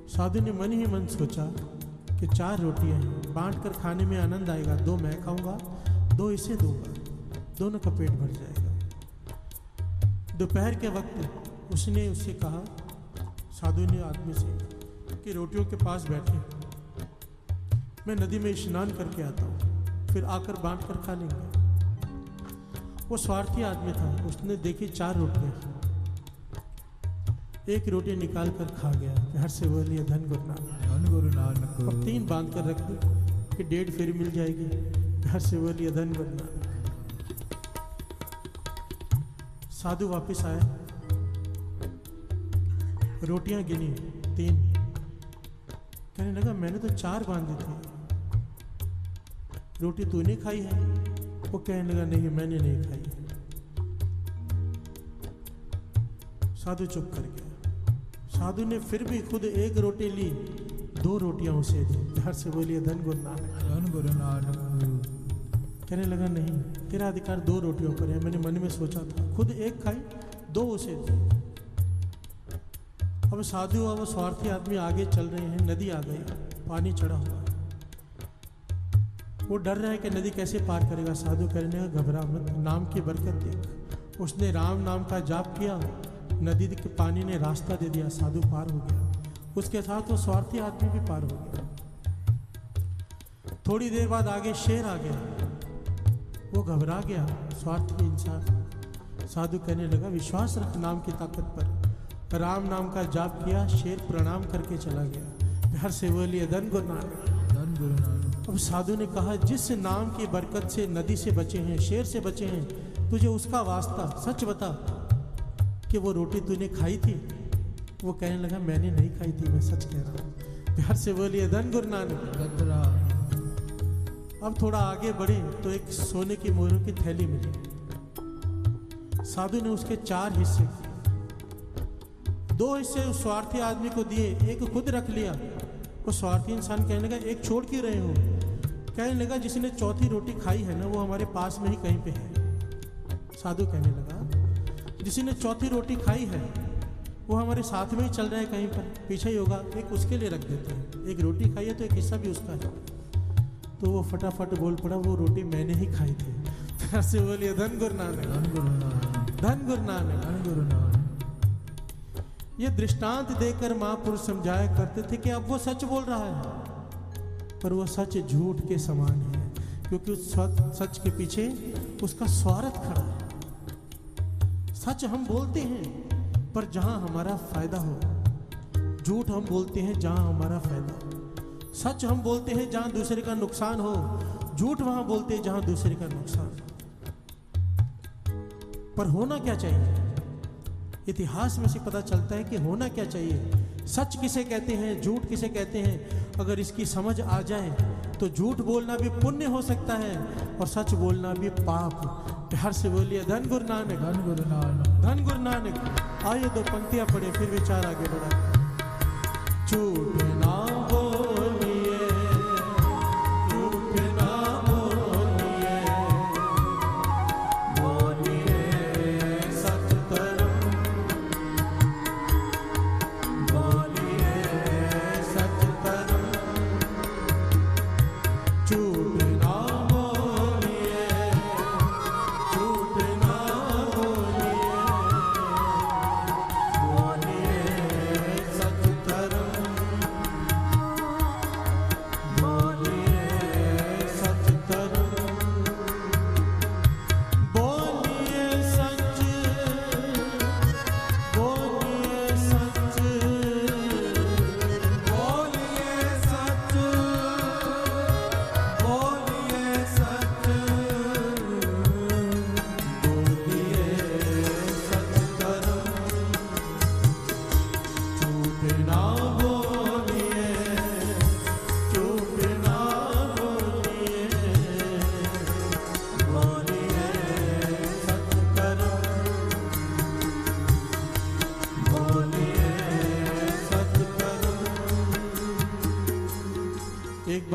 साधु ने मन ही मन सोचा कि 4 रोटियां हैं, बांट कर खाने में आनंद आएगा। 2 मैं खाऊंगा, 2 इसे दूंगा, दोनों का पेट भर जाएगा। दोपहर के वक्त उसने उससे कहा, साधु ने आदमी से, कि रोटियों के पास बैठे, मैं नदी में स्नान करके आता हूँ, फिर आकर बांट कर खा लेंगे। वो स्वार्थी आदमी था, उसने देखी 4 रोटियां, एक रोटी निकाल कर खा गया। प्यार से बोलिए धन गुरु नानक।
धन गुरु नानक।
अब 3 बांध कर रख दो कि 1.5 फिर मिल जाएगी। प्यार से बोलिए धन गुरु नानक। साधु वापस आए, रोटियां गिनी 3, कहने लगा मैंने तो 4 बांधी थी, रोटी तूने खाई है? वो कहने लगा नहीं, मैंने नहीं खाई है। साधु चुप कर गया। साधु ने फिर भी खुद 1 रोटी ली, 2 रोटियां उसे दी। प्यार से बोलिए धन गुरु नानक।
धन गुरु नानक।
कहने लगा नहीं, तेरा अधिकार 2 रोटियों पर है, मैंने मन में सोचा था, खुद 1 खाई, 2 उसे दी। अब साधु और वो स्वार्थी आदमी आगे चल रहे हैं, नदी आ गई, पानी चढ़ा हुआ, वो डर रहा है कि नदी कैसे पार करेगा। साधु कहने लगा घबरा मत, नाम की बरकत देख। उसने राम नाम का जाप किया, नदी के पानी ने रास्ता दे दिया, साधु पार हो गया। उसके साथ वो स्वार्थी आदमी भी पार हो गया। थोड़ी देर बाद आगे शेर आ गया, वो घबरा गया, स्वार्थी इंसान। साधु कहने लगा विश्वास रख नाम की ताकत पर। राम नाम का जाप किया, शेर प्रणाम करके चला गया। प्यार से बोलिए धन गुरु नानक।
धन गुरु नानक।
अब साधु ने कहा जिस नाम की बरकत से नदी से बचे हैं, शेर से बचे हैं, तुझे उसका वास्ता, सच बता कि वो रोटी तूने खाई थी? वो कहने लगा मैंने नहीं खाई थी, मैं सच कह रहा हूँ। प्यार से बोलिए धन गुरु नानक। अब थोड़ा आगे बढ़े तो एक सोने की मोहरों की थैली मिली। साधु ने उसके 4 हिस्से किए, 2 हिस्से उस स्वार्थी आदमी को दिए, 1 खुद रख लिया। वो स्वार्थी इंसान कहने लगा 1 छोड़ क्यों रहे हो? कहने लगा जिसने 4थी रोटी खाई है ना, वो हमारे पास में ही कहीं पे है। साधु कहने लगा जिसने 4थी रोटी खाई है वो हमारे साथ में ही चल रहा है, कहीं पर पीछे ही होगा, 1 उसके लिए रख देते हैं। 1 रोटी खाई है तो 1 हिस्सा भी उसका है। तो वो फटाफट बोल पड़ा वो रोटी मैंने ही खाई थी। फिर से बोलिए धन गुरु नानक।
धन गुरु नानक।
धन गुरु नानक।
धन गुरु नानक।
ये दृष्टांत देकर महापुरुष समझाया करते थे कि अब वो सच बोल रहा है, पर वो सच झूठ के समान है, क्योंकि उस सच के पीछे उसका स्वार्थ खड़ा है। सच हम बोलते हैं पर जहां हमारा फायदा हो, झूठ हम बोलते हैं जहां हमारा फायदा हो। सच हम बोलते हैं जहां दूसरे का नुकसान हो, झूठ वहां बोलते हैं जहां दूसरे का नुकसान हो। पर होना क्या चाहिए? इतिहास में से पता चलता है कि होना क्या चाहिए। सच किसे कहते हैं, झूठ किसे कहते हैं, अगर इसकी समझ आ जाए तो झूठ बोलना भी पुण्य हो सकता है और सच बोलना भी पाप। प्यार से बोलिए धन गुरु नानक।
धन गुरु नानक।
धन गुरु नानक। आइए 2 पंक्तियां पढ़े फिर विचार आगे बढ़ा। झूठ ना बोलिए, झूठ ना बोलिए, बोलिए सच धर्म, बोलिए सच धर्म। झूठ ना बोलिए, झूठ ना बोलिए, बोलिए सच धर्म।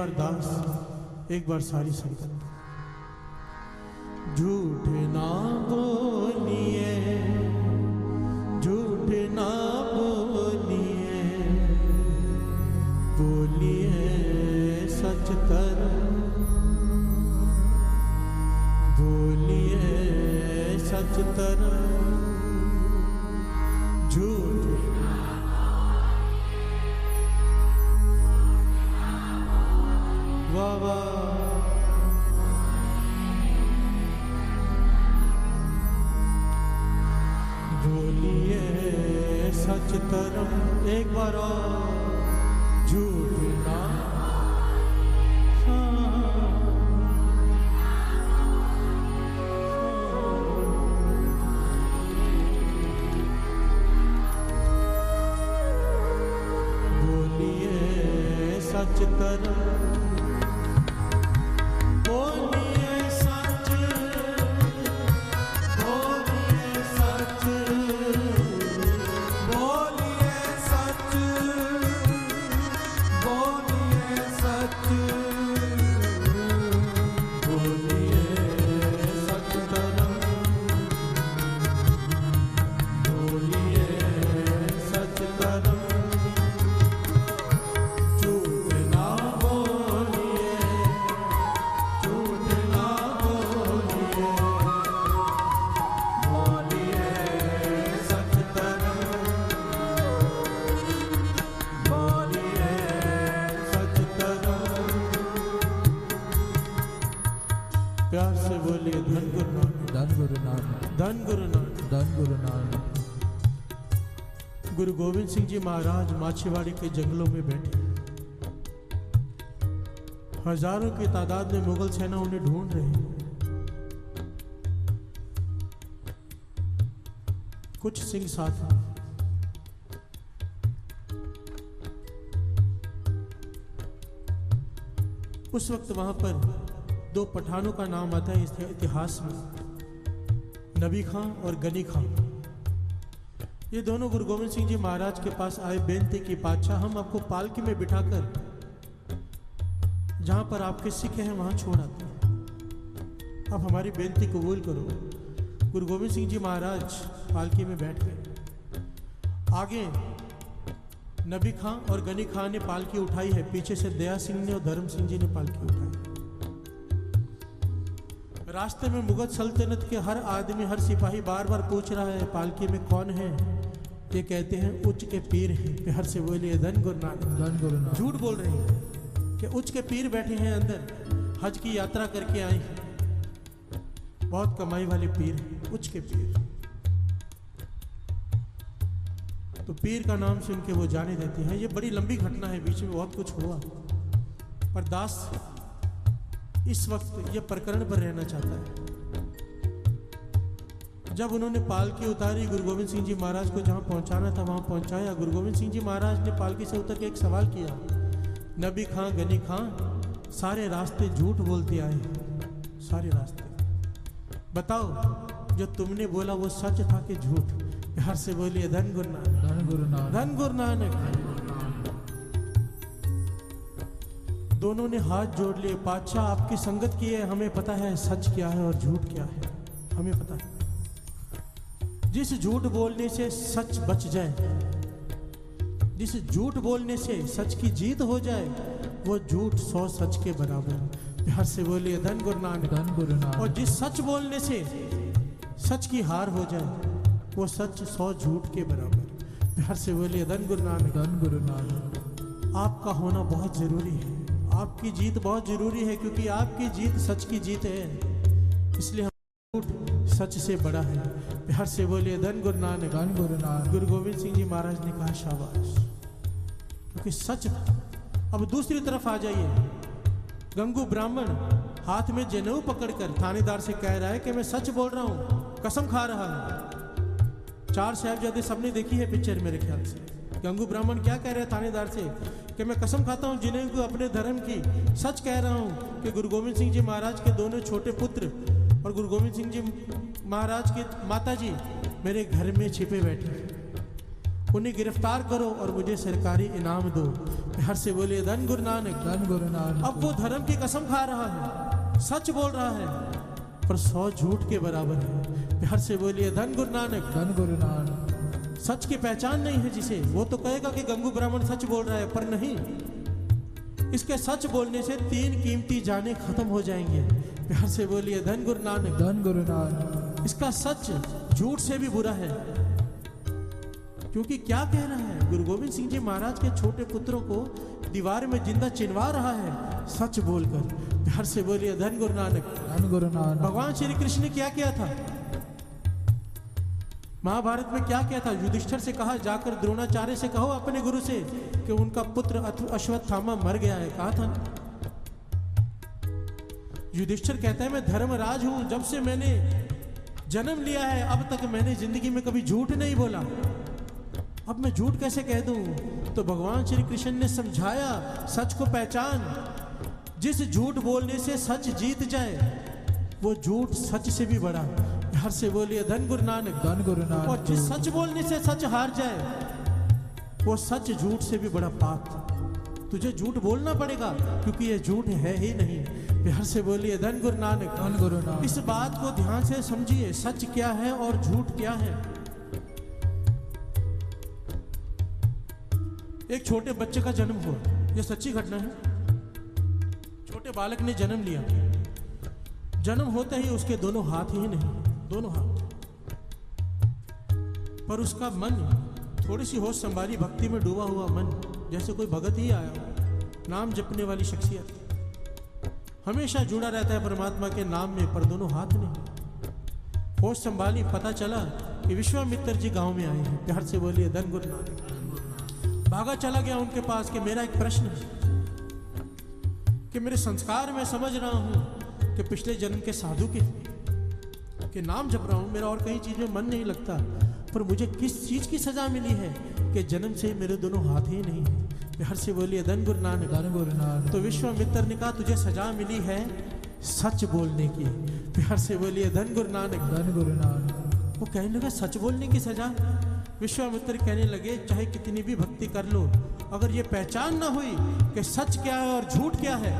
बार दास, एक बार सारी संगत। झूठ ना बोलिए, झूठ ना बोलिए, बोलिए सच तरम, बोलिए सच तरम। झूठ वाह वाह, बोलिए सच तरम। एक बार और, झूठ ना बोलिए सच तरम, बोलिए सच, बोलिए सच,
बोलिए सच, बोलिए सच,
बोलिए सच तरम, बोलिए सच तरम। झूठ ना बोलिए, झूठ ना बोलिए, बोलिए सच तरम, बोलिए सच तरम। प्यार से बोलिए धन गुरु नानक,
धन गुरु नानक,
धन गुरु नानक।
धन गुरु नानक।
गुरु गोविंद सिंह जी महाराज माछीवाड़ी के जंगलों में बैठे, हजारों की तादाद में मुगल सेना उन्हें ढूंढ रही है। कुछ सिंह साथ हैं। उस वक्त वहां पर दो पठानों का नाम आता है इस इतिहास में, नबी खां और गनी खां। ये दोनों गुरु गोविंद सिंह जी महाराज के पास आए, बेनती की, पातशाह हम आपको पालकी में बिठाकर जहां पर आपके सिख हैं वहां छोड़ आते हैं, आप हमारी बेनती कबूल करो। गुरु गोविंद सिंह जी महाराज पालकी में बैठ गए। आगे नबी खां और गनी खां ने पालकी उठाई है, पीछे से दया सिंह ने और धर्म सिंह जी ने पालकी उठाई। रास्ते में मुगल सल्तनत के हर आदमी, हर सिपाही बार बार पूछ रहा है पालकी में कौन है। ये कहते हैं उच्च के पीर हैं। प्यार से बोलिए धन गुरु नानक,
धन गुरु नानक।
झूठ बोल रहे हैं कि उच्च के पीर बैठे हैं अंदर, हज की यात्रा करके आए हैं, बहुत कमाई वाले पीर हैं, उच्च के पीर। तो पीर का नाम सुन के वो जाने देते हैं। ये बड़ी लंबी घटना है, बीच में बहुत कुछ हुआ, पर दास इस वक्त ये प्रकरण पर रहना चाहता है। जब उन्होंने पालकी उतारी, गुरु गोविंद सिंह जी महाराज को जहां पहुंचाना था वहां पहुंचाया। गुरु गोविंद सिंह जी महाराज ने पालकी से उतर के एक सवाल किया, नबी खां गनी खां सारे रास्ते झूठ बोलते आए, सारे रास्ते बताओ जो तुमने बोला वो सच था कि झूठ? प्यार से बोलिए धन गुरु नानक,
धन गुरु नानक,
धन गुरु नानक। दोनों ने हाथ जोड़ लिए, पातशाह आपकी संगत की है, हमें पता है सच क्या है और झूठ क्या है, हमें पता है। जिस झूठ बोलने से सच बच जाए, जिस झूठ बोलने से सच की जीत हो जाए, वो झूठ 100 सच के बराबर है। प्यार से बोलिए धन गुरु नानक,
धन गुरु नानक।
और जिस सच बोलने से सच की हार हो जाए, वो सच 100 झूठ के बराबर। प्यार से बोलिए धन गुरु नानक,
धन गुरु नानक।
आपका होना बहुत जरूरी है, आपकी जीत बहुत जरूरी है, क्योंकि आपकी जीत सच की जीत है, इसलिए झूठ सच से बड़ा है। प्यार से बोलिए धन गुरु नानक,
धन गुरु नानक।
गुरु गोविंद सिंह जी महाराज ने कहा शाबाश, क्योंकि सच था। अब दूसरी तरफ आ जाइए, गंगू ब्राह्मण हाथ में जनेऊ पकड़कर थानेदार से कह रहा है कि मैं सच बोल रहा हूं, कसम खा रहा हूं। 4 साहिबजादे सबने देखी है पिक्चर मेरे ख्याल से। गंगू ब्राह्मण क्या कह रहे हैं थानेदार से कि मैं कसम खाता हूं जिन्हें को अपने धर्म की, सच कह रहा हूं कि गुरु गोविंद सिंह जी महाराज के दोनों छोटे पुत्र और गुरु गोविंद सिंह जी महाराज के माता जी मेरे घर में छिपे बैठे। उन्हें गिरफ्तार करो और मुझे सरकारी इनाम दो। प्यार से बोलिए धन गुरु नानक।
धन गुरु नानक।
अब वो धर्म की कसम खा रहा है, सच बोल रहा है, पर 100 झूठ के बराबर है। प्यार से बोलिए धन गुरु नानक।
धन गुरु नानक।
सच की पहचान नहीं है जिसे, वो तो कहेगा कि गंगू ब्राह्मण सच बोल रहा है, पर नहीं, इसके सच बोलने से 3 कीमती जाने खत्म हो जाएंगे। प्यार से बोलिए धन गुरु नानक।
धन गुरु नानक।
इसका सच झूठ से भी बुरा है, क्योंकि क्या कह रहा है, गुरु गोविंद सिंह जी महाराज के छोटे पुत्रों को दीवार में जिंदा चिनवा रहा है सच बोलकर। प्यार से बोलिए धन गुरु नानक।
धन गुरु नानक।
भगवान श्री कृष्ण ने क्या किया था, महाभारत में क्या किया था, युधिष्ठिर से कहा जाकर द्रोणाचार्य से कहो अपने गुरु से कि उनका पुत्र अश्वत्थामा मर गया है, कहा था ना। युधिष्ठिर कहता है मैं धर्मराज हूं, जब से मैंने जन्म लिया है अब तक मैंने जिंदगी में कभी झूठ नहीं बोला, अब मैं झूठ कैसे कह दूं। तो भगवान श्री कृष्ण ने समझाया सच को पहचान, जिस झूठ बोलने से सच जीत जाए वो झूठ सच से भी बड़ा। हर से बोलिए धन गुरु नानक।
धन गुरु नानक।
और जिस सच बोलने से सच हार जाए वो सच झूठ से भी बड़ा पाप। तुझे झूठ बोलना पड़ेगा क्योंकि ये झूठ है ही नहीं। प्यार से बोलिए धन गुरु नानक।
धन गुरु नानक।
इस बात को ध्यान से समझिए, सच क्या है और झूठ क्या है। एक छोटे बच्चे का जन्म हुआ, यह सच्ची घटना है। छोटे बालक ने जन्म लिया, जन्म होते ही उसके दोनों हाथ ही नहीं, दोनों हाथ, पर उसका मन थोड़ी सी होश संभाली, भक्ति में डूबा हुआ मन, जैसे कोई भगत ही आया, नाम जपने वाली शख्सियत, हमेशा जुड़ा रहता है परमात्मा के नाम में, पर दोनों हाथ नहीं। होश संभाली, पता चला कि विश्वामित्र जी गांव में आए हैं। प्यार से बोलिए धन गुरु नानक। भागा चला गया उनके पास कि मेरा एक प्रश्न है कि मेरे संस्कार में समझ रहा हूं कि पिछले जन्म के साधु के नाम जप रहा हूं, मेरा और कई चीज में मन नहीं लगता, पर मुझे किस चीज की सजा मिली है कि जन्म से मेरे दोनों हाथ ही नहीं है। प्यार से बोलिए धन गुरु नानक।
धन गुरु नानक।
तो विश्वामित्र ने कहा तुझे सजा मिली है सच बोलने की। प्यार से बोलिए धन गुरु नानक।
धन गुरु नानक।
वो कहने लगा सच बोलने की सजा। विश्वामित्र कहने लगे चाहे कितनी भी भक्ति कर लो, अगर ये पहचान ना हुई कि सच क्या है और झूठ क्या है,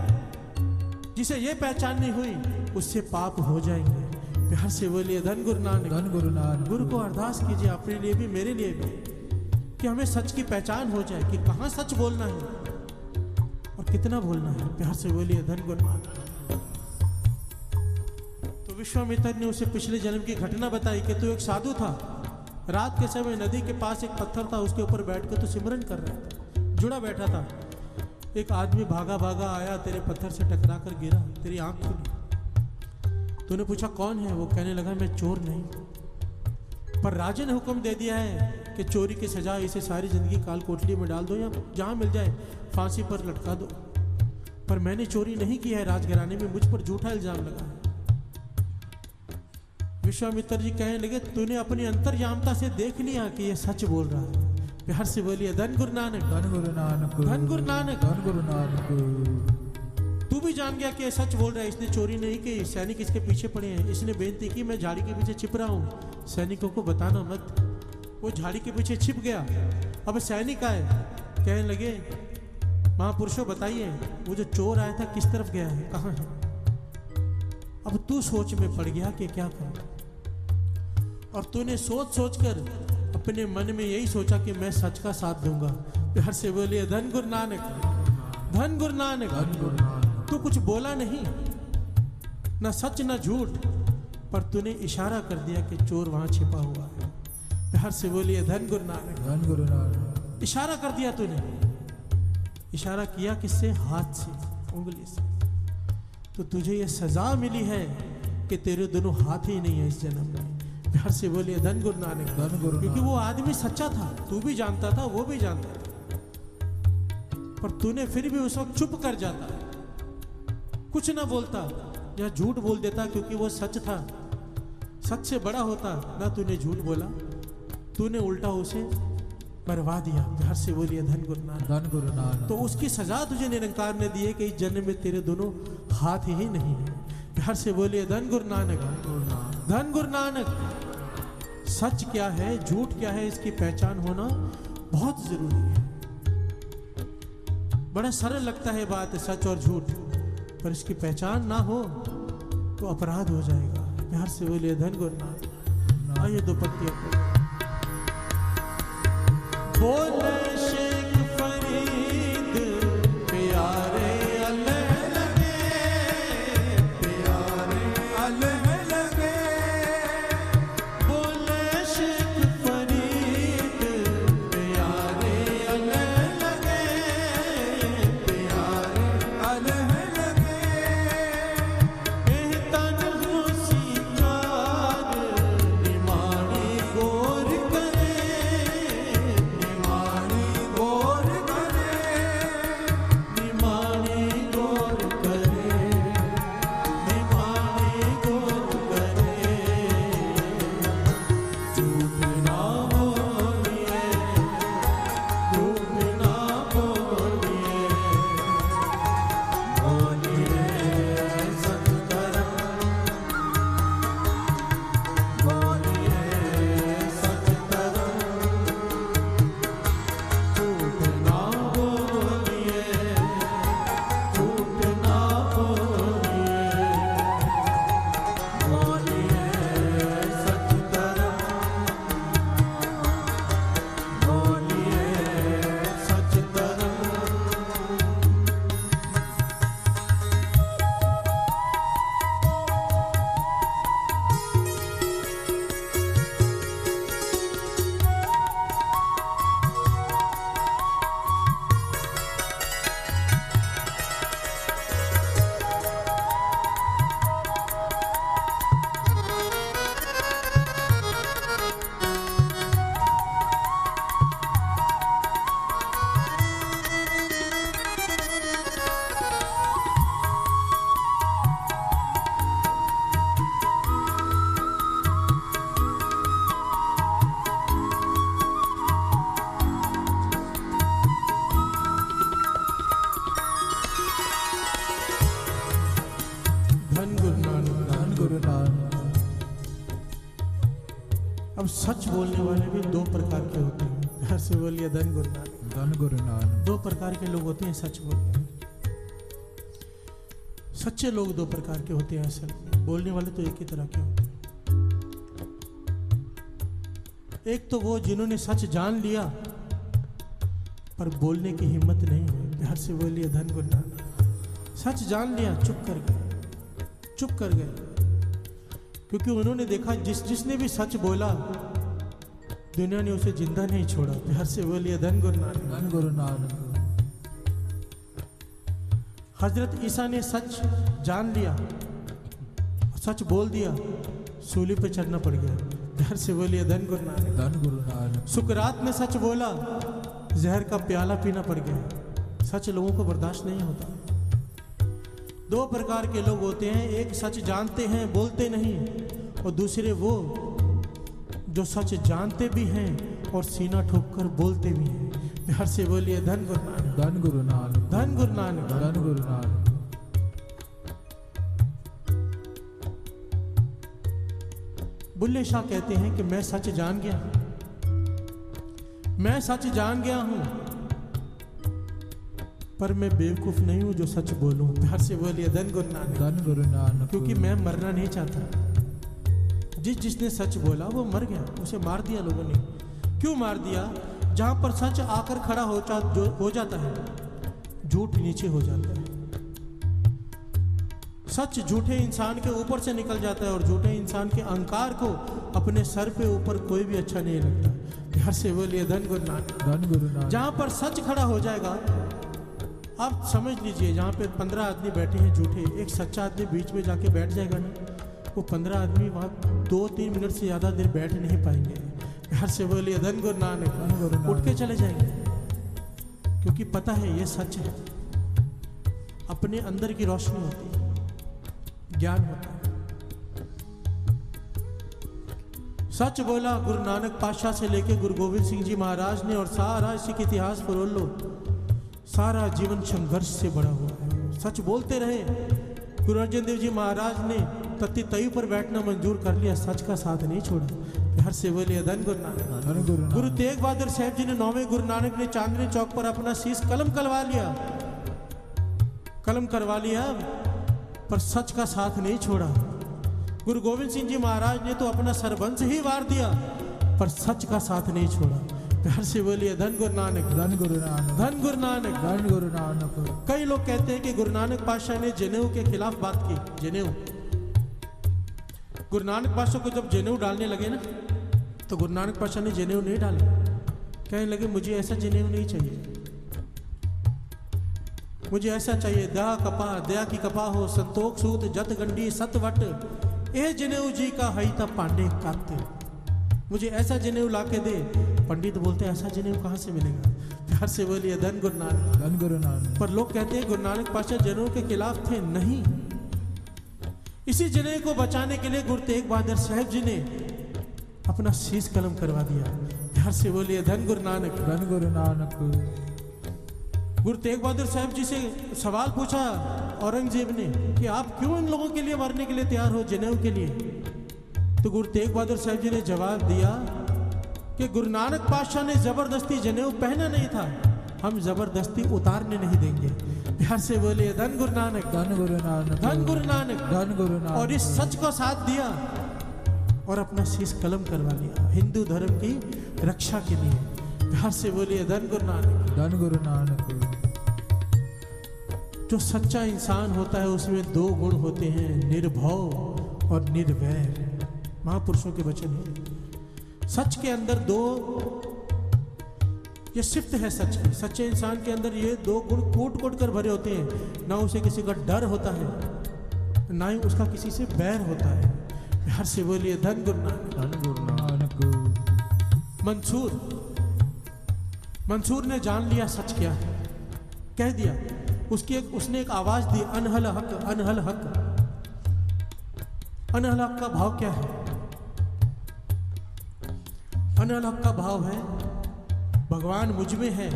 जिसे ये पहचान नहीं हुई उससे पाप हो जाएंगे। प्यार से बोलिए धन गुरु नानक।
धन गुरु नानक।
गुरु को अरदास कीजिए अपने लिए भी मेरे लिए भी, कि हमें सच की पहचान हो जाए कि कहाँ सच बोलना है और कितना बोलना है। प्यार से बोलिए धन गुरु नानक। तो विश्वामित्र ने उसे पिछले जन्म की घटना बताई कि तू एक साधु था, रात के समय नदी के पास एक पत्थर था, उसके ऊपर बैठकर तू सिमरन कर रहा था, जुड़ा बैठा था। एक आदमी भागा भागा आया, तेरे पत्थर से टकरा कर गिरा, तेरी आंख खुली। तूने पूछा कौन है, वो कहने लगा मैं चोर नहीं, पर राजा ने हुक्म दे दिया है कि चोरी की सजा इसे सारी जिंदगी काल कोठरी में डाल दो या जहां मिल जाए फांसी पर लटका दो, पर मैंने चोरी नहीं की है, राजघराने में मुझ पर झूठा इल्जाम लगा है। विश्वामित्र जी कहने लगे तूने अपनी अंतर्यामता से देख लिया कि यह सच बोल रहा है। प्यार से बोलिए धन गुरु नानक।
धन गुरु नानक।
धन गुरु नानक।
धन गुरु नानक।
तू भी जान गया कि यह सच बोल रहा है, इसने चोरी नहीं की, सैनिक इसके पीछे पड़े हैं, इसने बेनती की मैं झाड़ी के पीछे छिप रहा हूँ, सैनिकों को बताना मत। वो झाड़ी के पीछे छिप गया। अब सैनिक आए, कहने लगे महापुरुषों बताइए वो जो चोर आया था किस तरफ गया है, कहाँ है। अब तू सोच में पड़ गया कि क्या करूं, और तूने सोच सोच कर अपने मन में यही सोचा कि मैं सच का साथ दूंगा। प्यार से बोलिए धन गुरु नानक। धन गुरु नानक।
धन गुरु नानक।
तू कुछ बोला नहीं, ना सच ना झूठ, पर तूने इशारा कर दिया कि चोर वहां छिपा हुआ है। प्यार से बोलिए धन गुरु नानक।
धन गुरु नानक।
इशारा कर दिया तूने। इशारा किया किससे, हाथ से, उंगली से। तो तुझे ये सजा मिली है कि तेरे दोनों हाथ ही नहीं है इस जन्म में। प्यार से बोलिए धन गुरु नानक।
धन गुरु।
क्योंकि वो आदमी सच्चा था, तू भी जानता था, वो भी जानता था, पर तूने फिर भी उस वक्त चुप कर जाता, कुछ ना बोलता या झूठ बोल देता, क्योंकि वो सच था, सच से बड़ा होता ना। तूने झूठ बोला, तूने उल्टा उसे मरवा दिया। प्यार से बोलिए धन गुरु नानक।
धन गुरु नानक।
तो उसकी सजा तुझे निरंकार ने दी है कि इस जन्म में तेरे दोनों हाथ ही नहीं है। प्यार से बोलिए धन गुरु नानक। धन गुरु नानक। सच क्या है, झूठ क्या है, इसकी पहचान होना बहुत जरूरी है। बड़ा सरल लगता है बात सच और झूठ, पर इसकी पहचान ना हो तो अपराध हो जाएगा। प्यार से बोलिए धन गुरु नानक। आइए दो पत्तियां बोले शेख फरीद प्यारे अल्लाह लगे, प्यारे अल्लाह लगे। बोले शेख फरीद प्यारे अल्लाह लगे, प्यारे अल्लाह लगे। तन खुशी कार निमाणी गोर करे, निमाणी गोर करे, निमाणी गोर करे, निमाणी गोर करे। झूठ ना बोलिए, झूठ ना बोलिए, बोलिए सच धर्म, बोलिए सच धर्म। झूठ ना बोलिए, झूठ ना बोलिए, बोलिए सच धर्म, बोलिए सच धर्म। धन गुरु नानक।
धन गुरु नानक।
अब सच बोलने वाले भी दो प्रकार के होते हैं। प्यार से बोलिए धन गुरु नानक।
धन गुरु नानक।
दो प्रकार के लोग होते हैं सच बोलने। सच्चे लोग दो प्रकार के होते हैं असल में, बोलने वाले तो एक ही तरह के होते हैं। एक तो वो जिन्होंने सच जान लिया पर बोलने की हिम्मत नहीं हुई। प्यार से बोलिए धन गुरु नानक। सच जान लिया, चुप कर गए, चुप कर गए, क्योंकि उन्होंने देखा जिसने भी सच बोला दुनिया ने उसे जिंदा नहीं छोड़ा। प्यार से बोलिए धन गुरु नानक।
धन गुरु नानक।
हजरत ईसा ने सच जान लिया, सच बोल दिया, सूली पे चढ़ना पड़ गया। प्यार से बोलिए धन गुरु नानक।
धन गुरु नानक।
सुकरात ने सच बोला, जहर का प्याला पीना पड़ गया। सच लोगों को बर्दाश्त नहीं होता। दो प्रकार के लोग होते हैं, एक सच जानते हैं बोलते नहीं, और दूसरे वो जो सच जानते भी हैं और सीना ठोक कर बोलते भी हैं। प्यार से बोलिए धन गुरु नानक।
धन गुरु नानक।
धन गुरु नानक।
धन गुरु नानक।
बुल्ले शाह कहते हैं कि मैं सच जान गया, मैं सच जान गया हूं, पर मैं बेवकूफ नहीं हूं जो सच बोलूं। प्यार से बोलिए धन गुरु नानक।
धन गुरु नानक।
क्योंकि मैं मरना नहीं चाहता। जिसने सच बोला वो मर गया, उसे मार दिया लोगों ने। क्यों मार दिया? जहां पर सच आकर खड़ा हो जाता है, झूठ नीचे हो जाता है। सच झूठे इंसान के ऊपर से निकल जाता है और झूठे इंसान के अहंकार को अपने सर पे ऊपर कोई भी अच्छा नहीं लगता। प्यार से बोलिए धन गुरु नानक।
धन गुरु नानक।
जहां पर सच खड़ा हो जाएगा, आप समझ लीजिए, जहां पे 15 आदमी बैठे हैं झूठे, एक सच्चा आदमी बीच में जाके बैठ जाएगा ना, वो 15 आदमी वहां 2-3 मिनट से ज्यादा देर बैठ नहीं पाएंगे। प्यार से बोलिए धन गुरु नानक। उठ के चले जाएंगे, क्योंकि पता है ये सच है। अपने अंदर की रोशनी होती है, ज्ञान होता है। सच बोला गुरु नानक पातशाह से लेके गुरु गोविंद सिंह जी महाराज ने, और सारा सिख इतिहास फरोल लो, सारा जीवन संघर्ष से बड़ा हुआ है। सच बोलते रहे। गुरु अर्जन देव जी महाराज ने तत्ती तयु पर बैठना मंजूर कर लिया, सच का साथ नहीं छोड़ा। प्यार से बोलिए धन गुरु नानक।
धन गुरु
गुरु
नानक।
तेग बहादुर साहब जी ने 9वें गुरु नानक ने चांदनी चौक पर अपना शीश कलम करवा लिया, कलम करवा लिया, पर सच का साथ नहीं छोड़ा। गुरु गोविंद सिंह जी महाराज ने तो अपना सरबंस ही वार दिया, पर सच का साथ नहीं छोड़ा। प्यार से बोलिए धन गुरु नानक।
धन गुरु नानक।
धन गुरु नानक।
धन गुरु नानक।
कई लोग कहते हैं कि गुरु नानक पातशाह ने जनेऊ के खिलाफ बात की। जनेऊ, गुरु नानक पातशाह को जब जनेऊ डालने लगे ना, तो गुरु नानक पातशाह ने जनेऊ नहीं डाले। कहने लगे मुझे ऐसा जनेऊ नहीं चाहिए, मुझे ऐसा चाहिए दया कपा, दया की कपा हो, संतोख सूत जत गंडी सतवट, ए जनेऊ जी का हई तब पांडे काते। मुझे ऐसा जनेऊ लाके दे। पंडित बोलते ऐसा जनेऊ कहाँ से मिलेगा? प्यार से बोलिए धन गुरु नानक।
धन गुरु नानक।
पर लोग कहते हैं गुरु नानक पातशाह जनेऊ के खिलाफ थे। नहीं, इसी जनेऊ को बचाने के लिए गुरु तेग बहादुर साहब जी ने अपना शीश कलम करवा दिया। प्यार से बोलिए धन गुरु नानक।
धन गुरु नानक।
गुरु तेग बहादुर साहब जी से सवाल पूछा औरंगजेब ने कि आप क्यों इन लोगों के लिए मरने के लिए तैयार हो, जनेऊ के लिए? तो गुरु तेग बहादुर साहब जी ने जवाब दिया कि गुरु नानक पातशाह ने जबरदस्ती जनेऊ पहना नहीं था, हम जबरदस्ती उतारने नहीं देंगे। प्यार से बोलिए धन गुरु नानक।
धन गुरु नानक।
धन गुरु नानक।
धन गुरु नानक।
और इस सच को साथ दिया और अपना शीश कलम करवा लिया हिंदू धर्म की रक्षा के लिए। प्यार से बोलिए धन गुरु नानक।
धन गुरु नानक।
जो सच्चा इंसान होता है उसमें दो गुण होते हैं, निर्भव और निर्वैर। महापुरुषों के वचन है। सच के अंदर दो, ये सिफ्त है सच की। सच्चे इंसान के अंदर ये दो गुण कूट कूट कर भरे होते हैं। ना उसे किसी का डर होता है, ना ही उसका किसी से बैर होता है। प्यार से बोलिए धन गुरु नानक।
धन गुरु नानक।
मंसूर ने जान लिया सच क्या है, कह दिया। उसने एक आवाज दी, अनहल हक, अनहल हक। अनहल हक का भाव क्या है? अनहल हक का भाव है भगवान मुझ में है,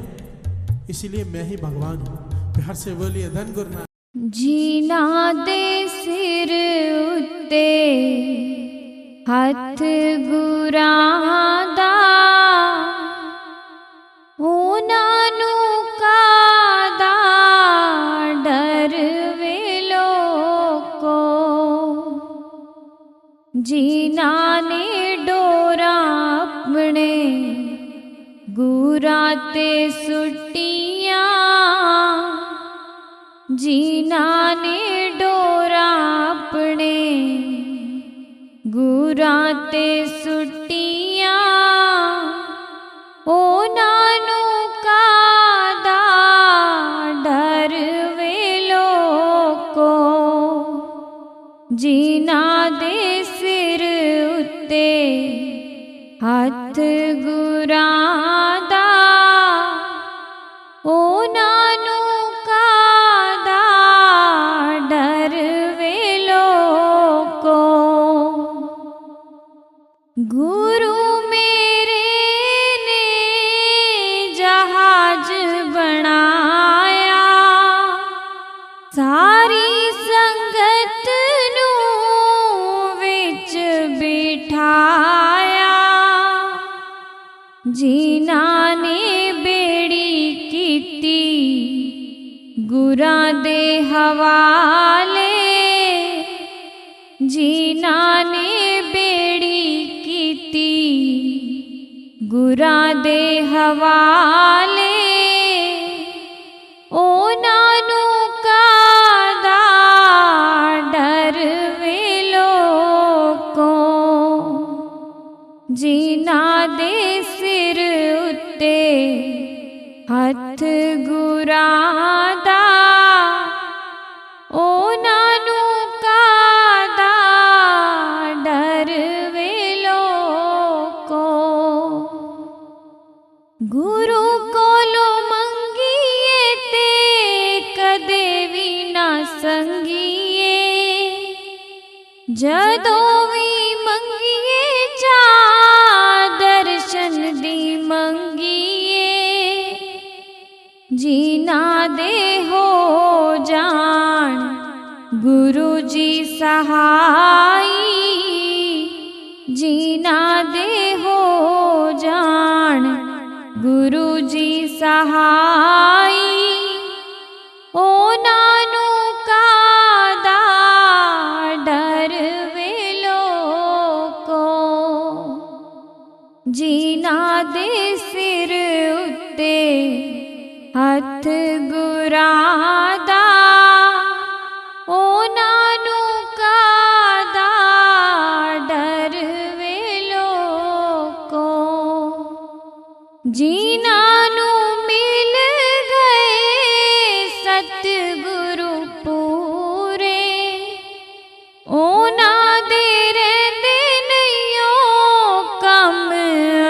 इसलिए मैं ही भगवान हूं। प्यार से बोलिए धन गुरु नानक।
जीना दे सिर उत्ते हथ गुरां दा, ਉਹਨਾਂ ਨੂੰ ਕਾਦਾ ਡਰ ਵੇ ਲੋਕੋ, ਜਿਨ੍ਹਾਂ ਨੇ ਡੋਰਾਂ ਆਪਣੇ ਗੁਰਾਂ ਤੇ ਸੁੱਟੀਆਂ, ਜਿਨ੍ਹਾਂ ਨੇ ਡੋਰਾਂ ਆਪਣੇ ਗੁਰਾਂ ਤੇ ਸੁੱਟੀਆਂ, ਉਹਨਾਂ ਨੂੰ ਕਾਦਾ ਡਰ ਵੇ ਲੋਕੋ, ਜਿਨ੍ਹਾਂ ਦੇ ਸਿਰ ਉੱਤੇ ਹੱਥ ਗੁਰਾਂ ਦਾ, ਉਹਨਾਂ ਨੂੰ ਕਾਦਾ ਡਰ ਵੇ ਲੋਕੋ। ਗੁਰੂ ਮੇਰੇ ਨੇ ਜਹਾਜ਼ ਬਣਾਇਆ, ਸਾਰੀ ਸੰਗਤ ਨੂੰ ਵਿੱਚ ਬਿਠਾਇਆ, ਜਿਨ੍ਹਾਂ ਨੇ ਬੇੜੀ ਕੀਤੀ ਗੁਰਾਂ ਦੇ ਹਵਾਲੇ, ਜਿਨ੍ਹਾਂ ਨੇ ਬੇੜੀ ਕੀਤੀ ਗੁਰਾਂ ਦੇ ਹਵਾਲੇ, ਉਹਨਾਂ ਨੂੰ ਕਾਦਾ ਡਰ ਵੇ ਲੋਕੋ, ਜਿਨ੍ਹਾਂ ਦੇ ਸਿਰ ਉੱਤੇ ਹੱਥ ਗੁਰਾਂ ਦਾ, ਉਹਨਾਂ ਨੂੰ ਕਾਦਾ ਡਰ ਵੇ ਲੋਕੋ। ਗੁਰੂ ਕੋਲੋਂ ਮੰਗੀਏ ਤੇ ਕਦੇ ਵੀ ਨਾ ਸੰਗੀਏ, ਜਦੋਂ ਵੀ ਮੰਗੀਏ ਚਾਹ ਦਰਸ਼ਨ ਦੀ ਮੰਗੀਏ, ਜਿਨ੍ਹਾਂ ਦੇ ਹੋ ਜਾਣ ਗੁਰੂ ਜੀ ਸਹਾਈ, ਜਿਨ੍ਹਾਂ ਦੇ जान गुरु जी सहाई ओ नानू का दा डर वेलो को जीना दे सिर उत्ते हथ गुरादा ओ नानू का दा डर वेलो को जीना नू मिल गए सतगुरु पूरे ओना दे रहंदे नहियो कम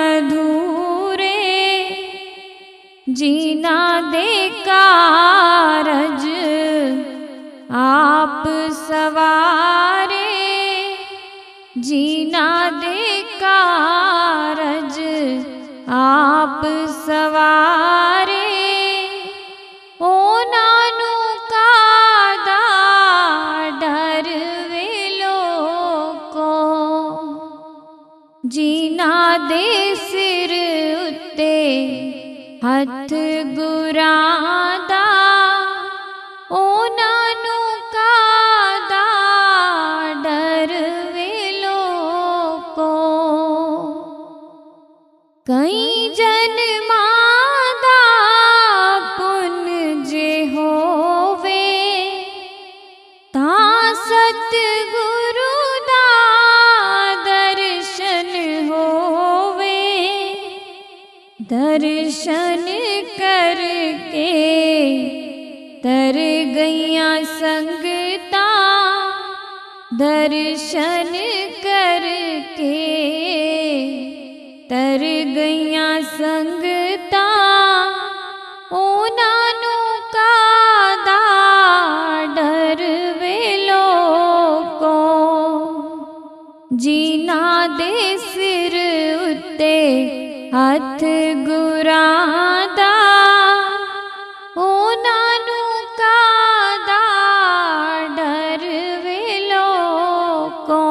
अधूरे जीना दे कारज आप सवारे जीना दे कारज आप सवारे ओ नानू का दा डर वेलो को जीना दे सिर उत्ते हथ गुरादा ओ नानू का दा डर वेलो को कई जन्मां दा पुन जे होवे तां सतगुरु दा दर्शन होवे दर्शन करके तर गईयां संगतां दर्शन करके तर गईयां संगतां ओ नानू का दा डर वेलो को जीना दे सिर उत्ते हथ गुरादा ओ नानू का दा डर वेलो को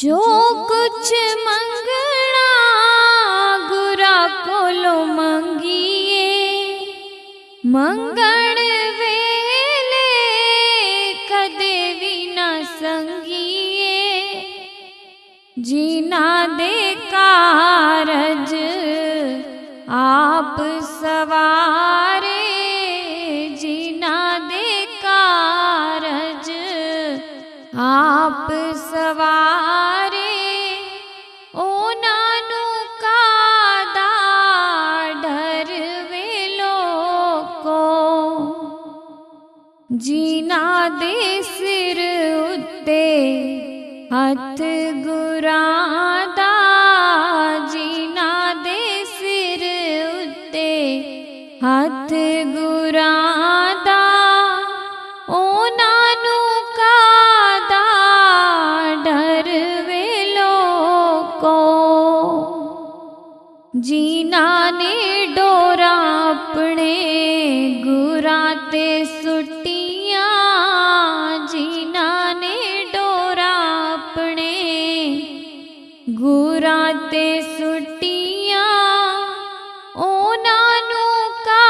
जो कुछ मंगना गुरा कोलो मंगिए मंगण वेले कदे भी ना संगिए जीना दे कारज आप सवारे जीना दे कारज आप सवारे ओ नानू का दा डर वेलो को जीना दे सिर उत्ते हथ गुरादा जीना दे सिर उत्ते हथ गुरादा ओ नानू का दा डर वेलो को जीना ने डोरा अपने गुरा ते सुटियां जीना ने डोरा अपने गुरा ते सुटियां ओ नानू का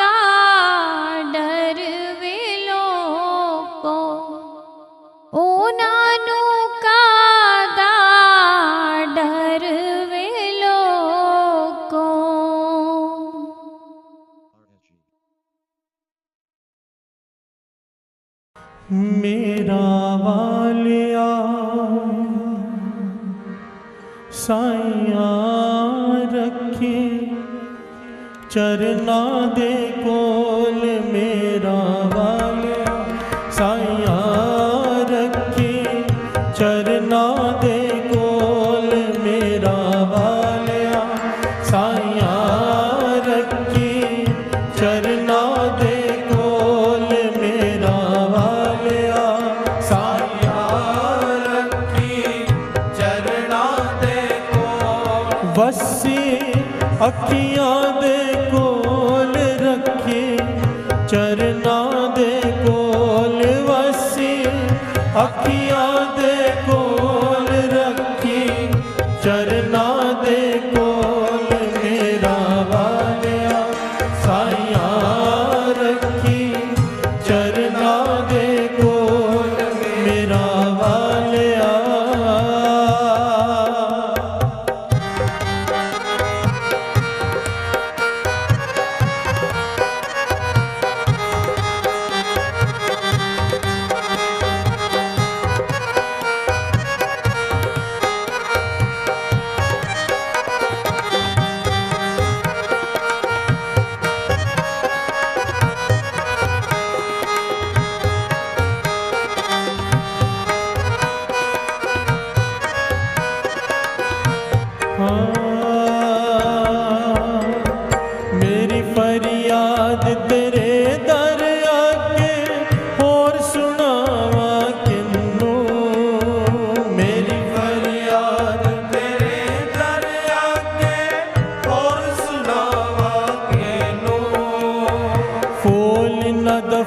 दा डर वेलो को ओ नानू का दा डर वेलो को
मेरा वालिया साइया रखे चरना दे कोल मेरा वालिया साइया रखे चरना दे कोल मेरा वालिया साइया रखे चरना दे कोल मेरा वालिया साइया रखे चरना दे कोल वसी अखियां दे कोल रखे चरना दे कोल वसी अखियां दे कोल रखी चरना दे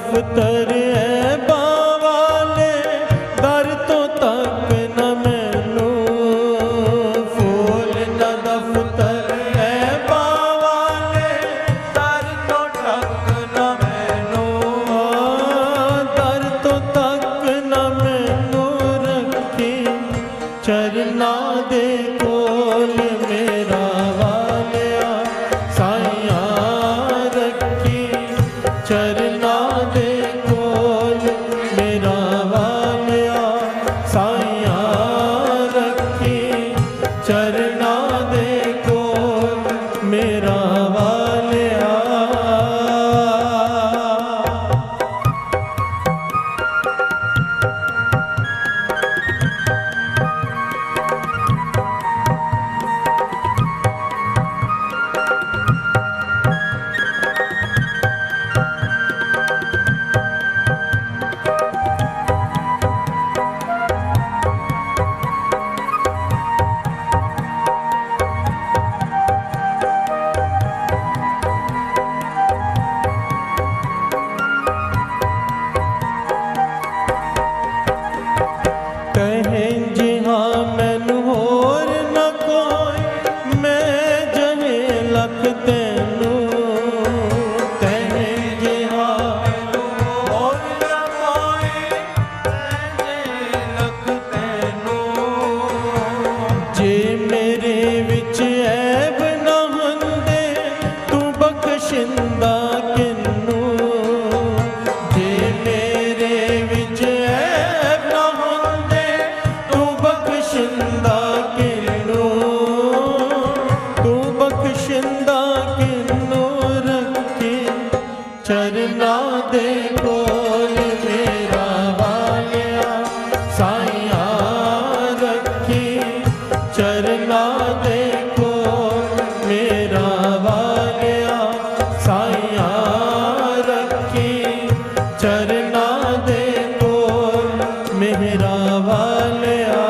दफ्तर है बावाले दर तो तक न मैनू फूल दा दफ्तर है बावाले दर तो तक न मैनू दर तो तक न मैनू रखी चरना दे कोल मेरा वालिया साइया रखी चरना दे कोल मेरा वालिया साइया रखी चरना दे कोल मेरा वालिया। कहें जी हाँ मैनू होर न कोई मैं जहे लख तैनू कहें जी हाँ मैनू होर न कोई मैं जहे लख तैनू जे मेरे विच ऐब न हुंदे तू बख्शिंदा किन्नू जे मेरे विच ऐब न हुंदे तू बख्शिंदा किन्नू तू बख्शिंदा किन्नू रखे चरना दे कोल मेरा वालिया साइया रखी चरना दे कोल मेरा वालिया साइया रखी चरना दे कोल मेरा वालिया।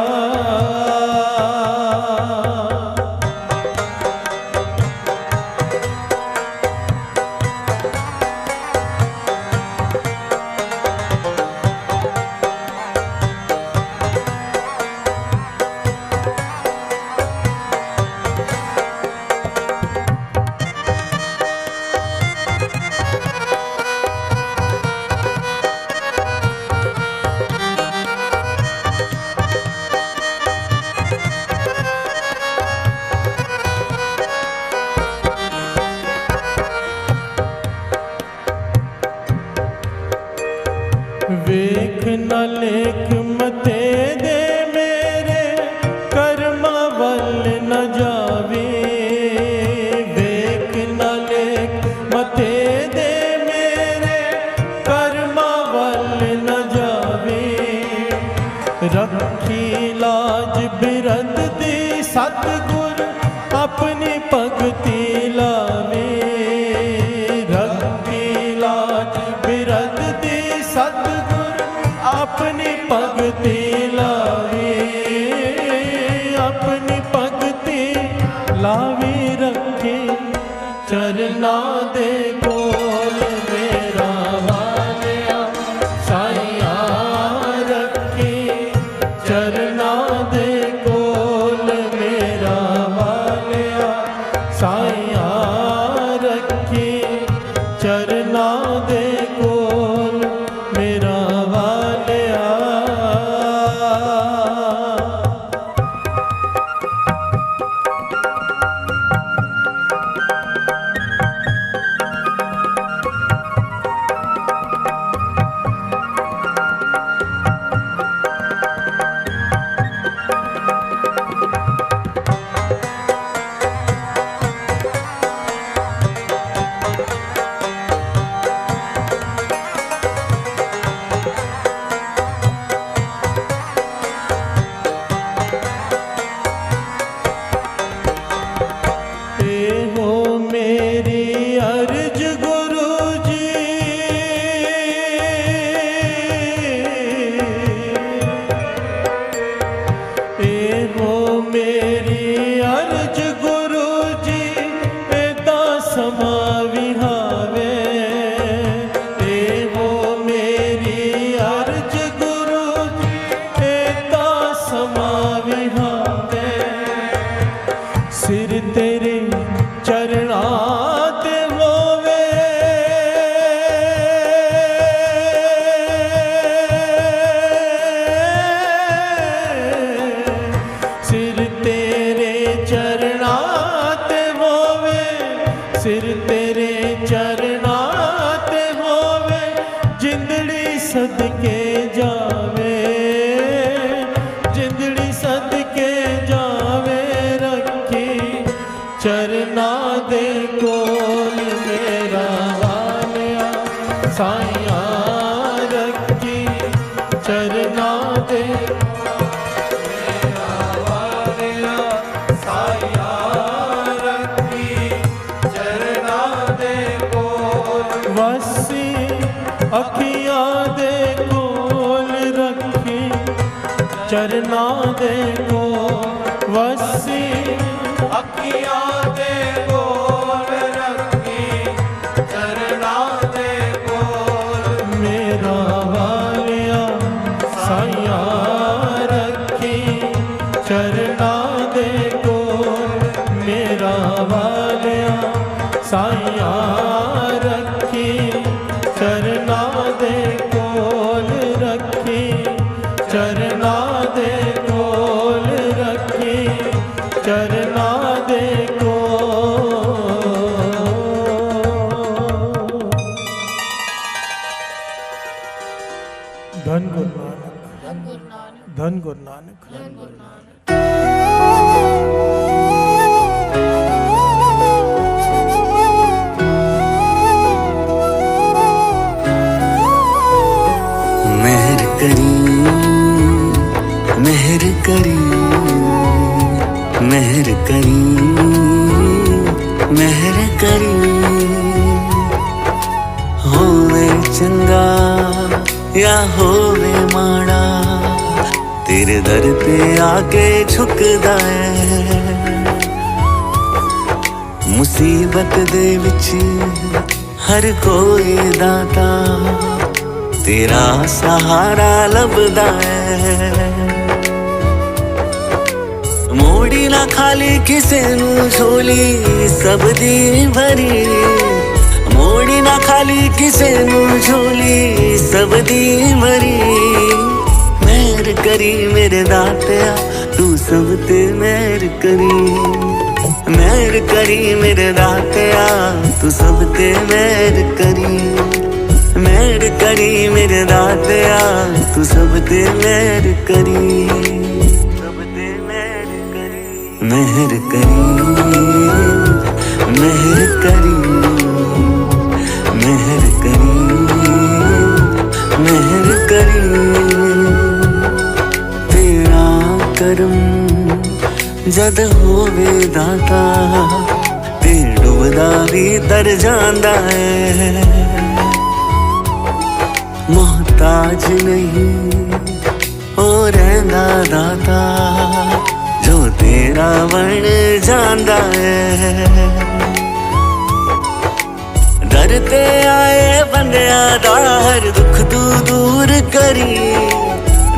वेख न लेख मते दे मेरे कर्मा वल न जावे वेख न लेख मते दे मेरे कर्मा वल न जावे रखी लाज बिरद दी सतगुर अपनी भगती लावे रखी लाज बिरद दी सतगुर अपनी भगती लावे अपनी भगती लावे रखे चरना दे कोल मेरा वालिया साइया रखे चरना दे कोल मेरा वालिया साइया रखे चरना दे कोल मेरा वालिया। तेरे चरणा ते होवे सिर तेरे चरणा ते होवे सिर तेरे चरणा ते होवे जिंदड़ी सदके जावे जिंदड़ी सदके जावे रखी चरना दे कोल मेरा वालिया साइया रखी चरना दे मेरा वालिया साइया रखी चरना दे कोल वसी अखियां दे कोल रखी चरना दे कोल वसी अखियां दे कोल रखी चरना दे कोल मेरा वालिया साइया रखी चरना दे कोल मेरा वालिया साइया रखी चरना दे कोल रखी चरना दे कोल रखी चरना दे धन गुरु नानक धन गुरु नानक
मेहर करी मेहर करी मेहर करी मेहर करी होवे चंगा या होवे माड़ा तेरे दर पे आके झुकदा है मुसीबत दे विच हर कोई दाता तेरा सहारा लभदा है मोड़ी ना खाली किसे नू झोली सब दी भरी मोड़ी ना खाली किसे नू झोली सब दी भरी मेहर करी मेरे दातिया तू सब ते मेहर करी मेहर करी मेरे दातिया तू सब ते मेहर करी मेहर करी मेरे दातिया तू सब ते मेहर करी सब ते मेहर करी मेहर करी मेहर करी मेहर करी मेहर करी तेरा करम जद होवे दाता ते डुबदा भी तर जांदा है मोहताज नहीं ओ रहंदा दाता जो तेरा बन जांदा है दर ते आए बंदिया दा हर दुख तू दूर करी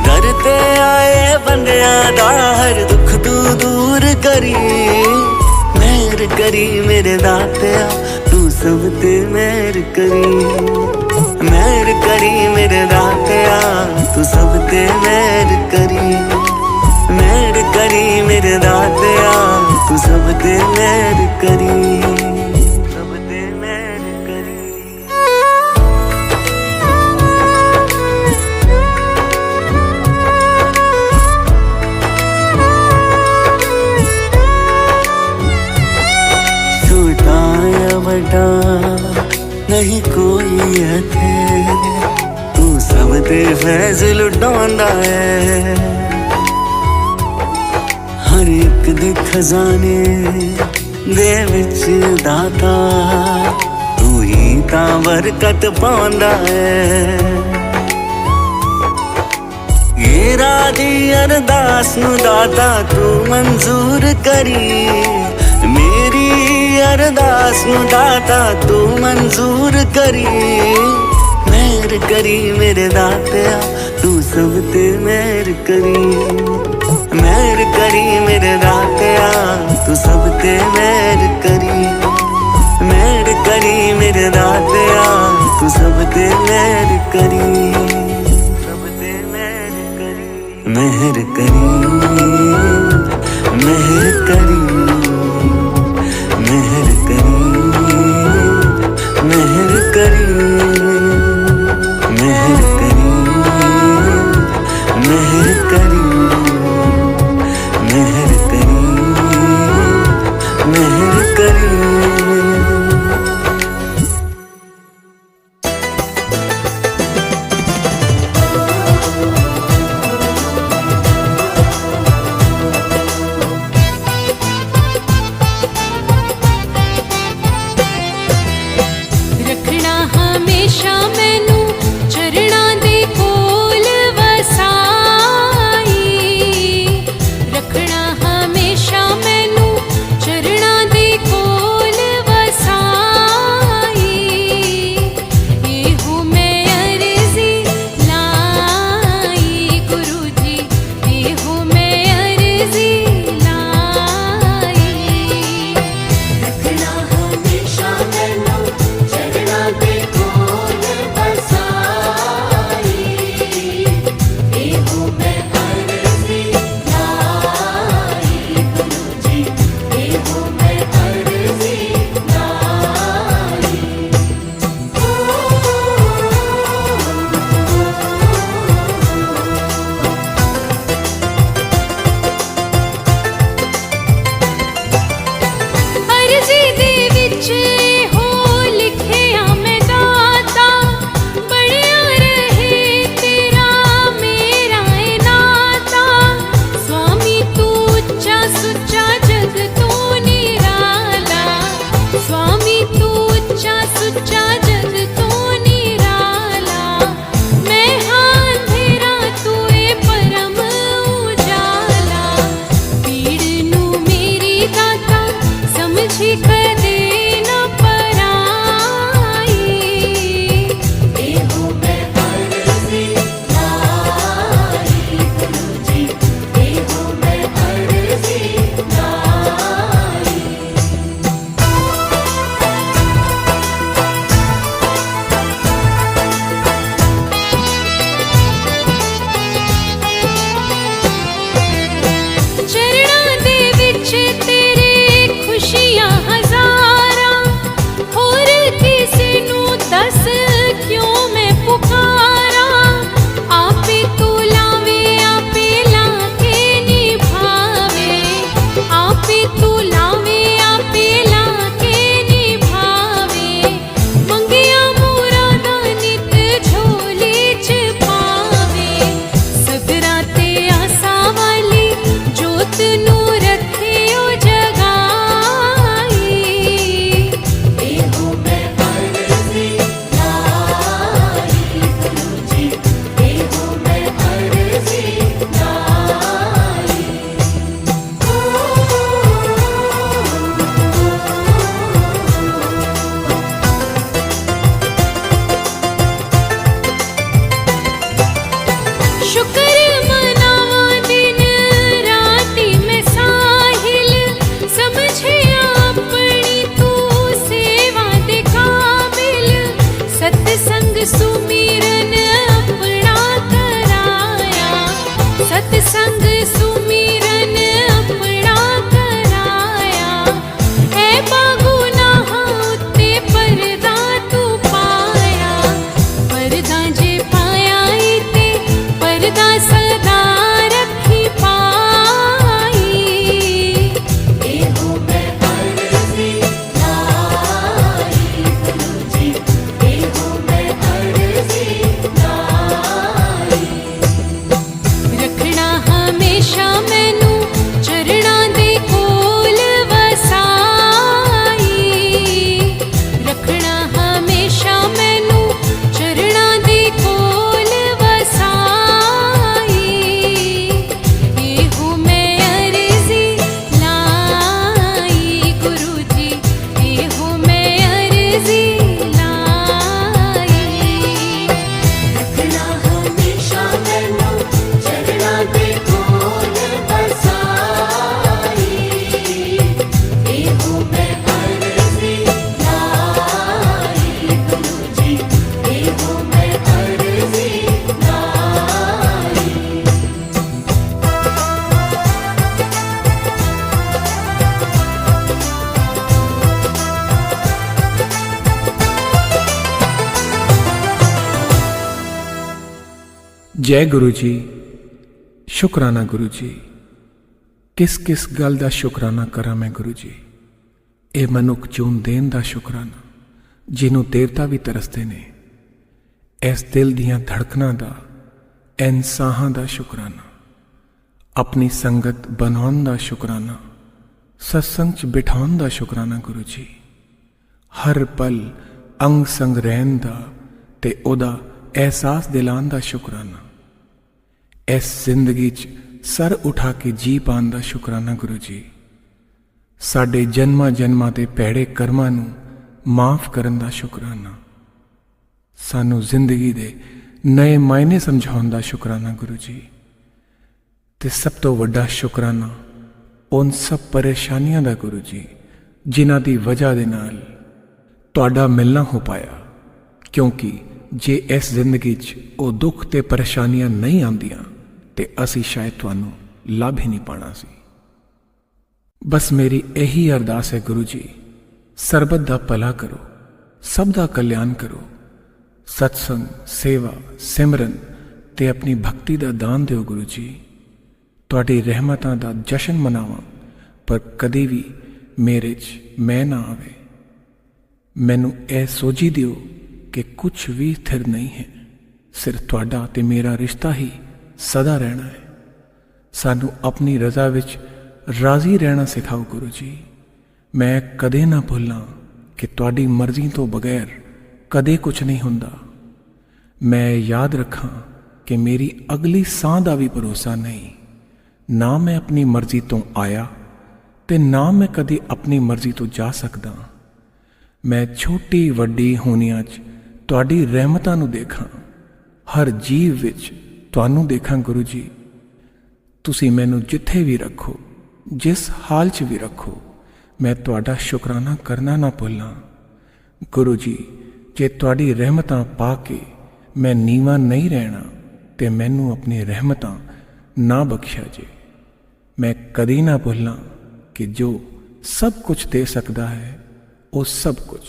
दर ते आए बंदिया दा हर दुख तू दूर करी मेहर करी मेरे दातिया तू सब ते मेहर करी मेहर करी मेरे दातिया तू सब ते मेहर करी मेहर करी मेरे दातिया तू सब ते मेहर करी सब ते मेहर करी छोटा या बड़ा नहीं कोई है तू सब ते फैज़ लुटांदा है हर एक दे खजाने दे विच दाता तू ही तां बरकत पांदा है ये राधी अरदास नू दाता तू मंजूर करी मेरी अरदास नू दाता तू मंजूर करी मेहर करी मेरे दातिया तू सब ते मेहर करी मेहर करी मेरे दातिया तू सब ते मेहर करी मेरे दातिया तू सब ते मेहर करी मेहर करी मेहर करी मेहर करी मेहर करी मेहर करी मेहर करी मेहर करी मेहर करी
रखना हमेशा मैनू चरणा दे कोल वसाई रखना हमेशा मैनू चरणा दे कोल वसाई एहो मैं अर्जी लाई गुरु जी एहो मैं अर्जी लाई रखना हमेशा मैनू चरणा दे कोल
जय गुरु जी। शुकराना गुरु जी। किस किस गल दा शुकराना करा मैं गुरु जी। ये मनुख चून देन दा शुकराना जिन्हों देवता भी तरसते ने। इस दिल दियां धड़कनां दा, इन साहां दा शुकराना। अपनी संगत बनाउण दा शुकराना, सत्संग च बिठाउण दा शुकराना गुरु जी। हर पल अंग संग रहन दा ते ओदा एहसास दिलान दा शुकराना। इस जिंदगी च सर उठा के जी पान दा शुकराना गुरु जी। साडे जन्मां जन्मां दे भैड़े कर्मां नूं माफ करन दा शुकराना। सानू जिंदगी दे नए मायने समझाउण दा शुकराना गुरु जी। ते सब तो वड्डा शुकराना उन सब परेशानियां दा गुरु जी जिन्हां दी वजह दे नाल तुहाडा मिलना हो पाया। क्योंकि जे इस जिंदगी च वो दुख ते परेशानियां नहीं आंदियां ते असी शायद तुहानू लाभ ही नहीं पाना सी। बस मेरी यही अरदास है गुरु जी, सरबत दा भला करो, सब दा कल्याण करो। सत्संग, सेवा, सिमरन ते अपनी भक्ति दा दान दिओ गुरु जी। तुहाडी रहमतां दा जशन मनावां पर कदी भी मेरे च मैं ना आवे। मैनू ए सोझी दिओ कि कुछ भी स्थिर नहीं है, सिर्फ तुहाडा ते मेरा रिश्ता ही सदा रहना है। सानू अपनी रजा विच राजी रहना सिखाओ गुरु जी। मैं कदे ना भुल्लां कि तुहाडी मर्जी तो बगैर कदे कुछ नहीं हुंदा। मैं याद रखां कि मेरी अगली साह दा भी भरोसा नहीं। ना मैं अपनी मर्जी तो आया ते ना मैं कदे अपनी मर्जी तो जा सकदा। मैं छोटी वड्डी होनियां च तुहाडी रहमतां नूं देखां, हर जीव विच तुहानू देखां गुरु जी। तुसी मैनू जिथे भी रखो, जिस हाल च भी रखो, मैं तुहाडा शुकराना करना ना भुल्लां। गुरु जी, जे तुहाडी रहमतां पा के मैं नीवा नहीं रहना ते मैनू अपनी रहमतां ना बख्शा जे। मैं कदी ना भुल्लां कि जो सब कुछ दे सकदा है वो सब कुछ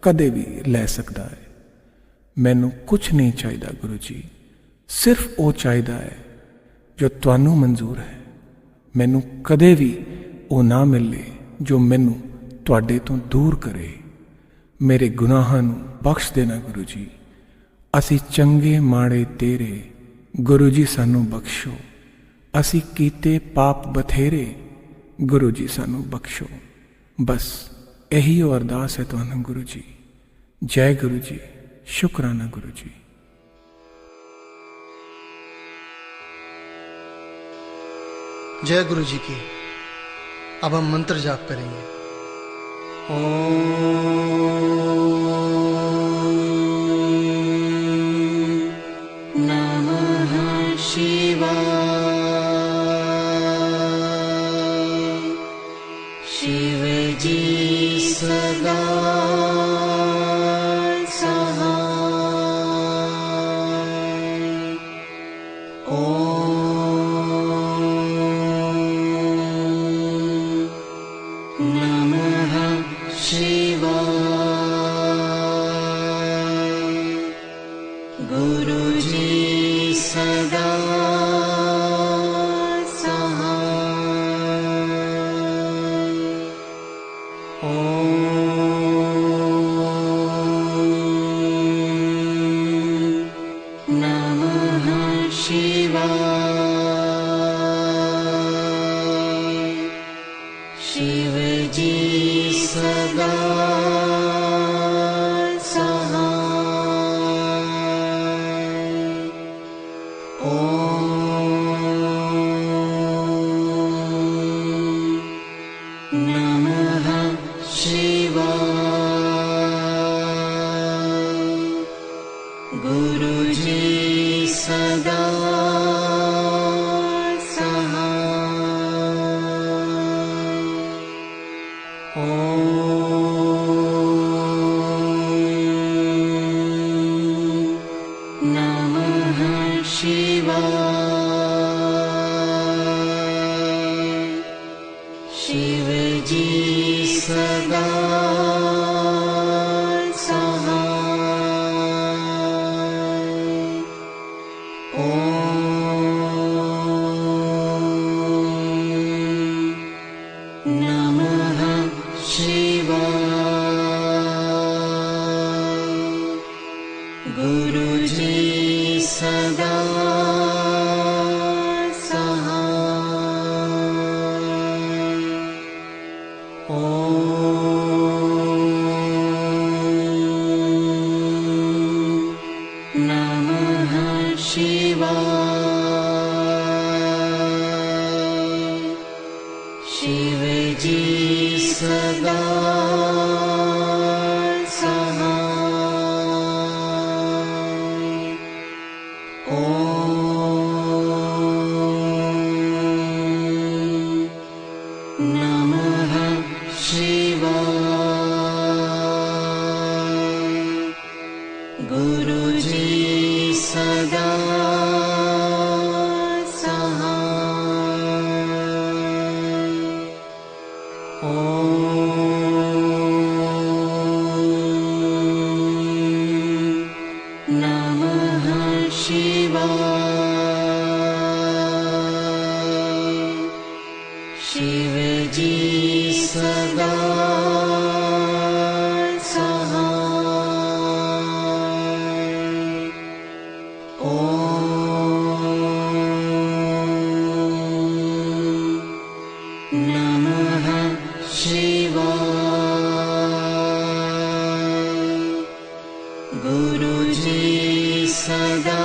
कदे भी लै सकदा है। मैनू कुछ नहीं चाहिदा गुरु जी, सिर्फ वो चाहिदा है जो तुहानू मंजूर है। मैनू कदे भी वो ना मिले जो मैनू तुहाडे तो दूर करे। मेरे गुनाहां नू बख्श देना गुरु जी। असी चंगे माड़े तेरे, गुरु जी सानू बख्शो। असी कीते पाप बथेरे, गुरु जी सानू बख्शो। बस यही अरदास है तुहानू गुरु जी। जय गुरु जी। शुकराना गुरु जी।
जय गुरु जी की। अब हम मंत्र जाप करेंगे।
नमः शिवाय। शिव जी सदा सहाय। गुरुजी सदा
शिवजी सदा सहाय। ॐ नमः शिवाय। गुरुजी सदा शिवजी सदा सहाय। ॐ नमः शिवाय। गुरुजी सदा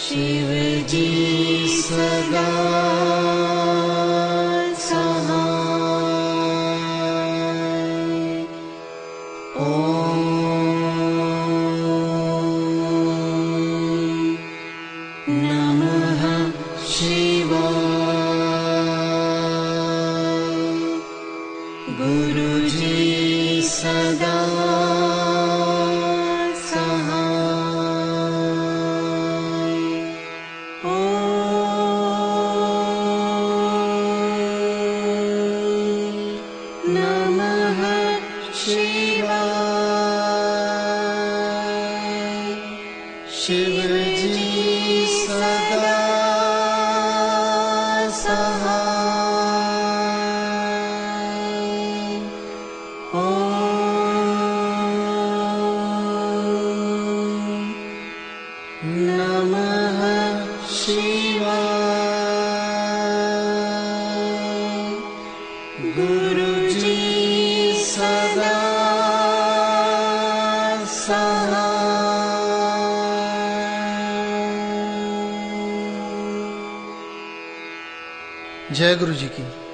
शिवजी सदा सहाय। ॐ नमः शिवाय। गुरुजी सदा शिवजी सदा सहाय। ॐ नमः शिवाय। गुरुजी सदा
जय गुरु जी की।